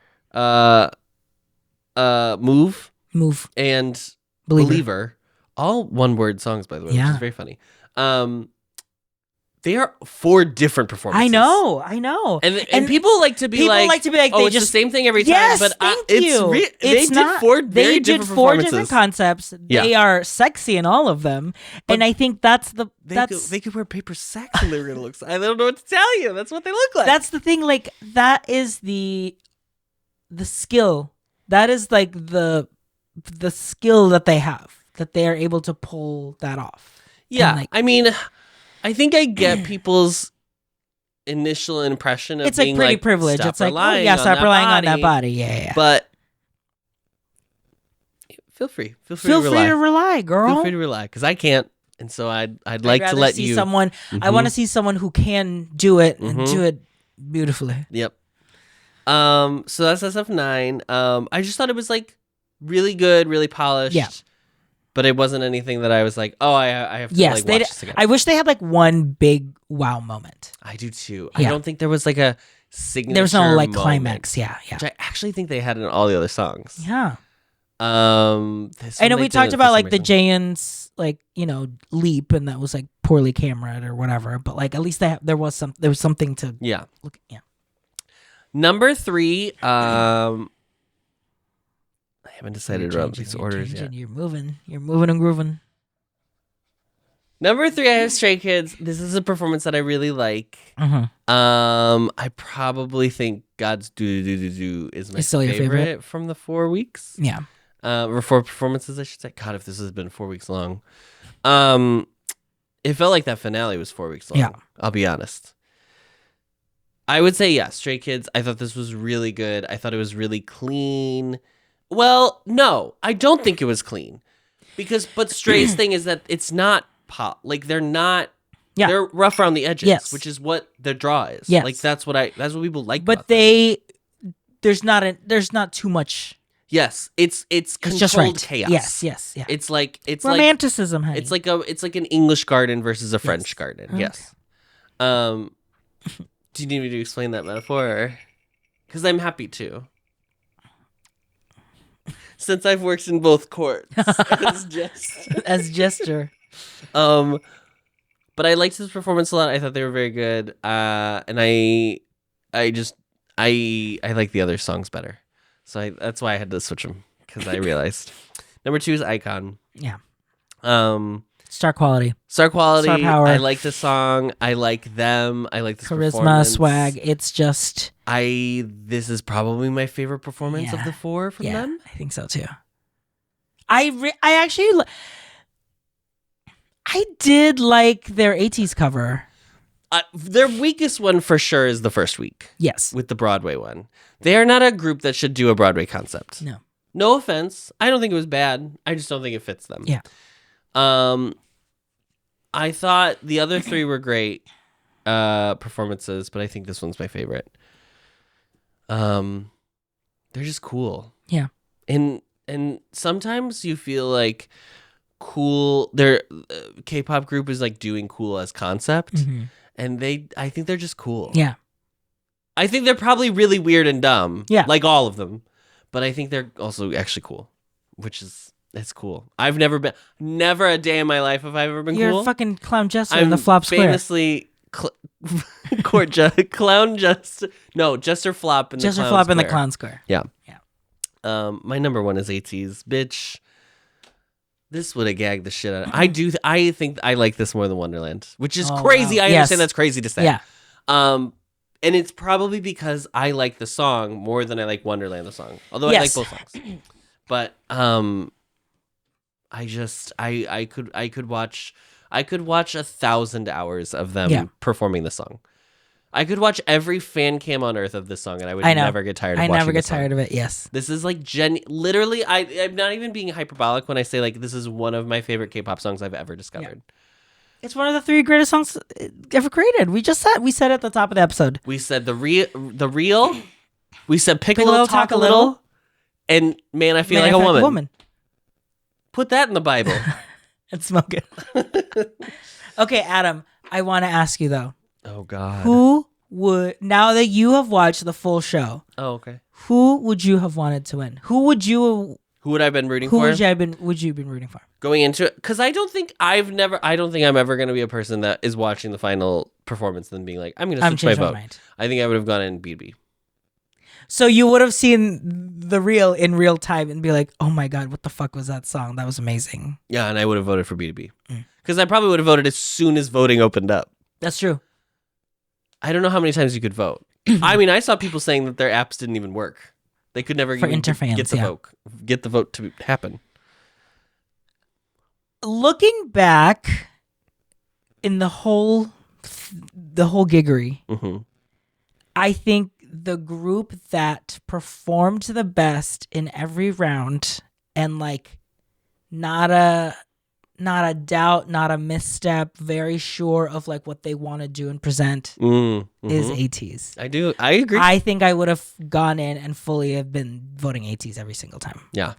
Speaker 2: Move, and Believer, all one-word songs, by the way, which is very funny. They are 4 different performances.
Speaker 1: I know.
Speaker 2: And people like to be like,
Speaker 1: oh,
Speaker 2: they
Speaker 1: it's
Speaker 2: just the same thing every time.
Speaker 1: Yes,
Speaker 2: but
Speaker 1: thank you.
Speaker 2: They did 4 very different performances.
Speaker 1: 4 different concepts.
Speaker 2: Yeah.
Speaker 1: They are sexy in all of them, and I think that's
Speaker 2: they could wear paper sacks and they were gonna look. I don't know what to tell you. That's what they look like.
Speaker 1: That's the thing. Like, that is the skill. That is like the skill that they have, that they are able to pull that off.
Speaker 2: Yeah, I mean, I think I get people's initial impression of
Speaker 1: it's
Speaker 2: being
Speaker 1: like pretty privilege. It's like, oh yeah, stop relying on that body. Yeah.
Speaker 2: But feel free to
Speaker 1: rely, girl.
Speaker 2: Feel free to rely, because I can't, and so I'd like to let you.
Speaker 1: Someone. I want to see someone who can do it and do it beautifully.
Speaker 2: Yep. So that's SF9. I just thought it was like really good, really polished. Yeah. But it wasn't anything that I was like, oh, I have to watch this again.
Speaker 1: I wish they had like one big wow moment.
Speaker 2: I do too. Yeah. I don't think there was like a signature.
Speaker 1: There was no like
Speaker 2: moment,
Speaker 1: climax. Yeah.
Speaker 2: Which I actually think they had in all the other songs.
Speaker 1: Yeah. I know we talked about like the Jaehyun's like, leap, and that was like poorly cameraed or whatever. But like at least there was something to look at. Yeah.
Speaker 2: Number 3, I haven't decided on these orders yet.
Speaker 1: You're moving and grooving.
Speaker 2: Number 3, I have Stray Kids. This is a performance that I really like. I probably think God's Do Do Do Do is my favorite from the 4 weeks.
Speaker 1: Yeah.
Speaker 2: Or 4 performances, I should say. God, if this has been 4 weeks long. It felt like that finale was 4 weeks long. Yeah. I'll be honest. I would say, yeah, Stray Kids. I thought this was really good. I thought it was really clean. Well, no, I don't think it was clean. But Stray's thing is that it's not pop. Like, they're not, they're rough around the edges, which is what their draw is.
Speaker 1: Yes.
Speaker 2: Like, that's what people like
Speaker 1: but
Speaker 2: about them.
Speaker 1: There's not too much.
Speaker 2: Yes, it's controlled
Speaker 1: just right.
Speaker 2: chaos.
Speaker 1: Yes, yeah.
Speaker 2: It's
Speaker 1: romanticism, honey.
Speaker 2: It's like an English garden versus a French garden. Okay. Yes. Do you need me to explain that metaphor? Because I'm happy to. Since I've worked in both courts
Speaker 1: as jester.
Speaker 2: But I liked his performance a lot. I thought they were very good. And I like the other songs better. So that's why I had to switch them, because I realized. Number 2 is iKON.
Speaker 1: Yeah. Star quality.
Speaker 2: Star power. I like the song. I like them. I like this
Speaker 1: charisma, swag. It's just.
Speaker 2: This is probably my favorite performance of the 4 from them.
Speaker 1: I think so too. I did like their ATEEZ cover.
Speaker 2: Their weakest one for sure is the first week.
Speaker 1: Yes.
Speaker 2: With the Broadway one. They are not a group that should do a Broadway concept.
Speaker 1: No.
Speaker 2: No offense. I don't think it was bad. I just don't think it fits them.
Speaker 1: Yeah.
Speaker 2: I thought the other three were great performances, but I think this one's my favorite. They're just cool.
Speaker 1: Yeah.
Speaker 2: And sometimes you feel like cool. Their K-pop group is like doing cool as concept, and I think they're just cool.
Speaker 1: Yeah. I
Speaker 2: think they're probably really weird and dumb.
Speaker 1: Yeah.
Speaker 2: Like all of them, but I think they're also actually cool, it's cool. I've never a day in my life have I ever been
Speaker 1: You're
Speaker 2: cool.
Speaker 1: You're a fucking clown jester in the flop square.
Speaker 2: Famously clown jester. No, jester flop in the
Speaker 1: jester
Speaker 2: clown
Speaker 1: flop
Speaker 2: square.
Speaker 1: in the clown square.
Speaker 2: Yeah.
Speaker 1: Yeah.
Speaker 2: My number one is ATEEZ. Bitch, this would have gagged the shit out of I think I like this more than Wonderland, which is crazy. Wow. I understand that's crazy to say.
Speaker 1: Yeah.
Speaker 2: And it's probably because I like the song more than I like Wonderland the song. Although I like both songs. But I could watch 1,000 hours of them performing the song. I could watch every fan cam on earth of this song, and I would never get tired of watching it. I never get
Speaker 1: tired of it, yes.
Speaker 2: This is like literally, I'm not even being hyperbolic when I say like this is one of my favorite K-pop songs I've ever discovered. Yeah.
Speaker 1: It's one of the 3 greatest songs ever created. We said at the top of the episode.
Speaker 2: We said the real. We said pick a little, talk a little. And man, I feel like a woman. Put that in the Bible.
Speaker 1: And smoke it. Okay, Adam, I want to ask you though.
Speaker 2: Oh God.
Speaker 1: Who would, now that you have watched the full show?
Speaker 2: Oh, okay.
Speaker 1: Who would you have wanted to win? Who would I have been rooting for? Would you have been rooting for?
Speaker 2: Going into it, because I don't think I'm ever going to be a person that is watching the final performance and then being like, I'm going to switch my vote.
Speaker 1: Mind.
Speaker 2: I think I would have gone in BTOB.
Speaker 1: So you would have seen the reel in real time and be like, oh my God, what the fuck was that song? That was amazing.
Speaker 2: Yeah, and I would have voted for BTOB. Because I probably would have voted as soon as voting opened up.
Speaker 1: That's true.
Speaker 2: I don't know how many times you could vote. I mean, I saw people saying that their apps didn't even work. They could never even get the vote to happen. Looking
Speaker 1: back in the whole giggery, I think the group that performed the best in every round and like not a doubt, not a misstep, very sure of like what they want to do and present is ATEEZ.
Speaker 2: I agree.
Speaker 1: I think I would have gone in and fully have been voting ATEEZ every single time.
Speaker 2: Yeah.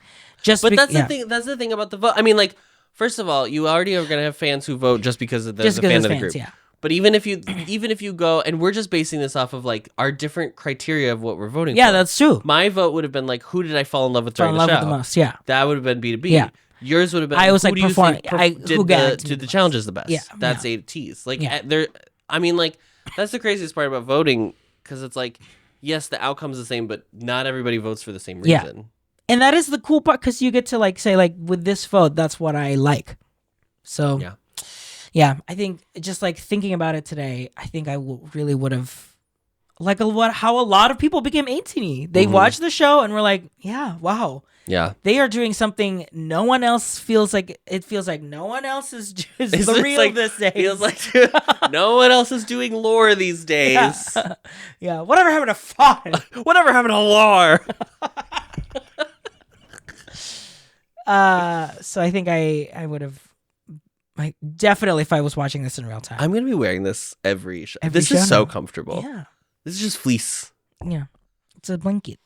Speaker 2: That's the thing about the vote. I mean, like, first of all, you already are going to have fans who vote just because they're a fan of the group. Yeah. But even if you go, and we're just basing this off of like our different criteria of what we're voting for.
Speaker 1: Yeah, that's true.
Speaker 2: My vote would have been like, who did I fall in love with during the show?
Speaker 1: With the most, yeah.
Speaker 2: That would have been BTOB.
Speaker 1: Yeah.
Speaker 2: Yours would have been.
Speaker 1: I was
Speaker 2: who
Speaker 1: like,
Speaker 2: do you think
Speaker 1: did
Speaker 2: the challenges the best?
Speaker 1: Yeah,
Speaker 2: that's ATEEZ. Like there. I mean, like that's the craziest part about voting because it's like, yes, the outcome's the same, but not everybody votes for the same reason.
Speaker 1: Yeah. And that is the cool part because you get to like say like with this vote, that's what I like. So yeah, I think just like thinking about it today, I think I really would have like how a lot of people became ATEEZ. They watched the show and were like, yeah, wow.
Speaker 2: Yeah,
Speaker 1: they are doing something no one else feels like. It feels like no one else is the real like, this day.
Speaker 2: Feels like no one else is doing lore these days.
Speaker 1: Yeah. Whatever happened to fun?
Speaker 2: Whatever happened to lore?
Speaker 1: So I think I would have, like, definitely if I was watching this in real time.
Speaker 2: I'm gonna be wearing this every show. This is so comfortable.
Speaker 1: Yeah.
Speaker 2: This is just fleece.
Speaker 1: Yeah. It's a blanket.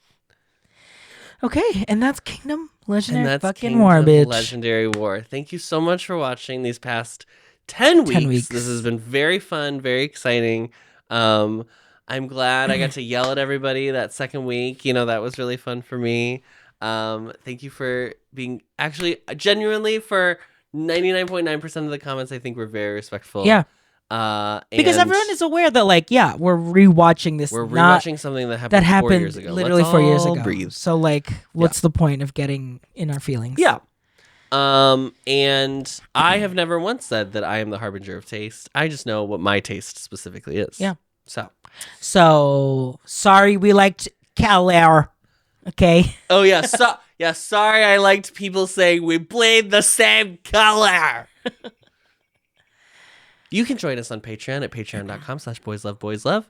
Speaker 1: Okay, and that's Kingdom Legendary fucking War, bitch.
Speaker 2: Legendary War. Thank you so much for watching these past 10 weeks. This has been very fun, very exciting. I'm glad I got to yell at everybody that second week. You know, that was really fun for me. Thank you for being genuinely for 99.9% of the comments. I think we're very respectful.
Speaker 1: Yeah. Because everyone is aware that, like, yeah, we're rewatching this.
Speaker 2: We're rewatching something that happened 4 years ago.
Speaker 1: Literally 4 years ago.
Speaker 2: Breathe.
Speaker 1: So, like, what's the point of getting in our feelings?
Speaker 2: Yeah. And I have never once said that I am the harbinger of taste. I just know what my taste specifically is.
Speaker 1: Yeah.
Speaker 2: So
Speaker 1: sorry we liked Cal Air. Okay.
Speaker 2: Oh yeah. Sorry I liked people saying we played the same color. You can join us on Patreon at patreon.com/boysloveboyslove.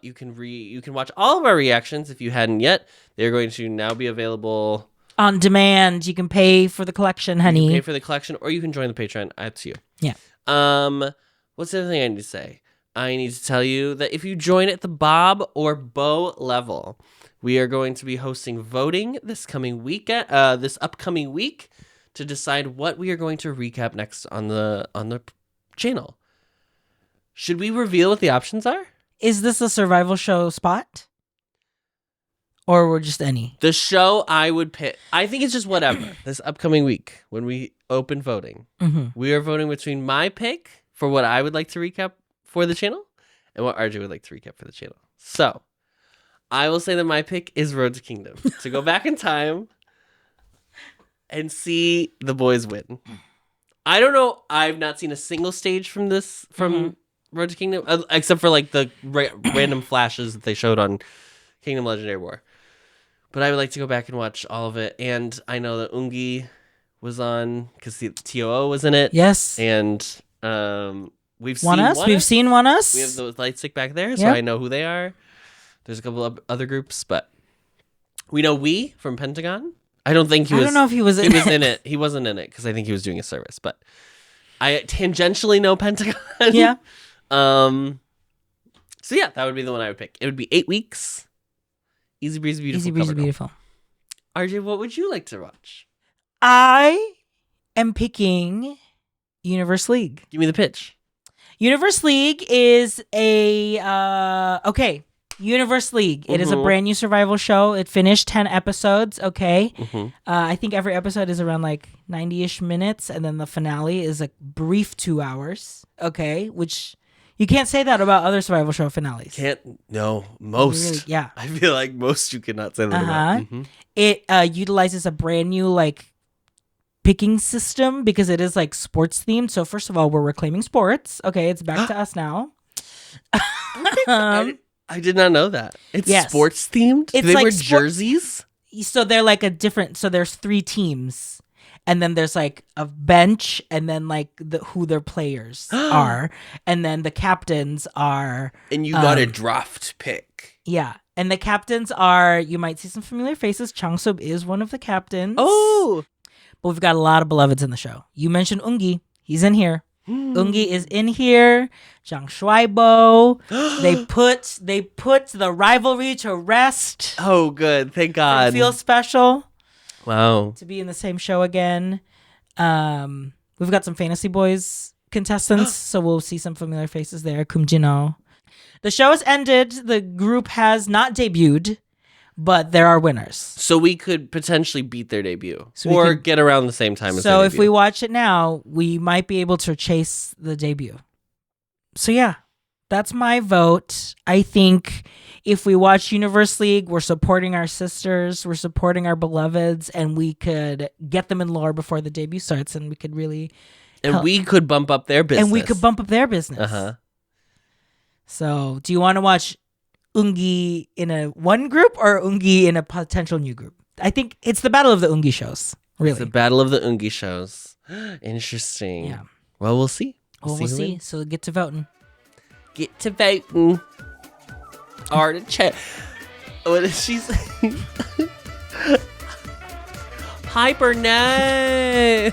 Speaker 2: You can watch all of our reactions if you hadn't yet. They're going to now be available
Speaker 1: on demand. You can pay for the collection, honey.
Speaker 2: You can pay for the collection, or you can join the Patreon. Up to you.
Speaker 1: Yeah.
Speaker 2: What's the other thing I need to say? I need to tell you that if you join at the Bob or Bo level, we are going to be hosting voting this upcoming week to decide what we are going to recap next on the channel. Should we reveal what the options are?
Speaker 1: Is this a survival show spot? Or we're just any?
Speaker 2: The show I would pick, I think it's just whatever. This upcoming week, when we open voting, we are voting between my pick for what I would like to recap for the channel and what RJ would like to recap for the channel. So, I will say that my pick is Road to Kingdom. To go back in time and see the boys win. I don't know. I've not seen a single stage from Road to Kingdom, except for like the random flashes that they showed on Kingdom Legendary War. But I would like to go back and watch all of it. And I know that Ungi was on because the TOO was in it.
Speaker 1: Yes.
Speaker 2: And we've seen
Speaker 1: One Us.
Speaker 2: We have the light stick back there, so I know who they are. There's a couple of other groups, but we know from Pentagon. I don't think he was. I
Speaker 1: don't know if he was in it.
Speaker 2: He was in it. He wasn't in it because I think he was doing a service. But I tangentially know Pentagon.
Speaker 1: Yeah.
Speaker 2: So yeah, that would be the one I would pick. It would be 8 weeks. Easy breezy beautiful.
Speaker 1: Easy breezy beautiful.
Speaker 2: RJ, what would you like to watch?
Speaker 1: I am picking Universe League.
Speaker 2: Give me the pitch.
Speaker 1: Universe League is Universe League. It is a brand new survival show. It finished 10 episodes. Okay. I think every episode is around like 90-ish minutes, and then the finale is a brief 2 hours. Okay, which you can't say that about other survival show finales.
Speaker 2: Most.
Speaker 1: Really, yeah.
Speaker 2: I feel like most you cannot say that about.
Speaker 1: It utilizes a brand new like picking system because it is like sports themed. So first of all, we're reclaiming sports. Okay, it's back to us now.
Speaker 2: I did not know that. It's sports themed?
Speaker 1: It's
Speaker 2: they
Speaker 1: like
Speaker 2: wear jerseys?
Speaker 1: So they're like so there's 3 teams. And then there's like a bench, and then like who their players are. And then the captains are...
Speaker 2: And you got a draft pick.
Speaker 1: Yeah. And the captains are... You might see some familiar faces. Changsub is one of the captains.
Speaker 2: Oh!
Speaker 1: But we've got a lot of beloveds in the show. You mentioned Ungi. He's in here. Ungi is in here. Zhang Shuaibo. They put the rivalry to rest.
Speaker 2: Oh, good. Thank God.
Speaker 1: It feels special.
Speaker 2: Wow.
Speaker 1: To be in the same show again. We've got some Fantasy Boys contestants, so we'll see some familiar faces there. Kumjino. The show has ended. The group has not debuted, but there are winners.
Speaker 2: So we could potentially beat their debut. Or get around the same time as their
Speaker 1: So
Speaker 2: debut.
Speaker 1: if we watch it now, we might be able to chase the debut. So yeah, that's my vote. I think if we watch Universe League, we're supporting our sisters, we're supporting our beloveds, and we could get them in lore before the debut starts, and we could really...
Speaker 2: we could bump up their business.
Speaker 1: Uh-huh. So, do you want to watch Ungi in a one group or Ungi in a potential new group? I think it's the battle of the Ungi shows, really.
Speaker 2: It's the battle of the Ungi shows. Interesting. Yeah. Well, we'll see.
Speaker 1: We'll see. So, get to voting.
Speaker 2: Get to voting. Artichoke. What is she saying? Hyper no.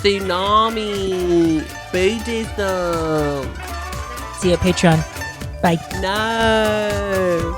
Speaker 2: Tsunami. Buddhism.
Speaker 1: See you at Patreon. Bye.
Speaker 2: No.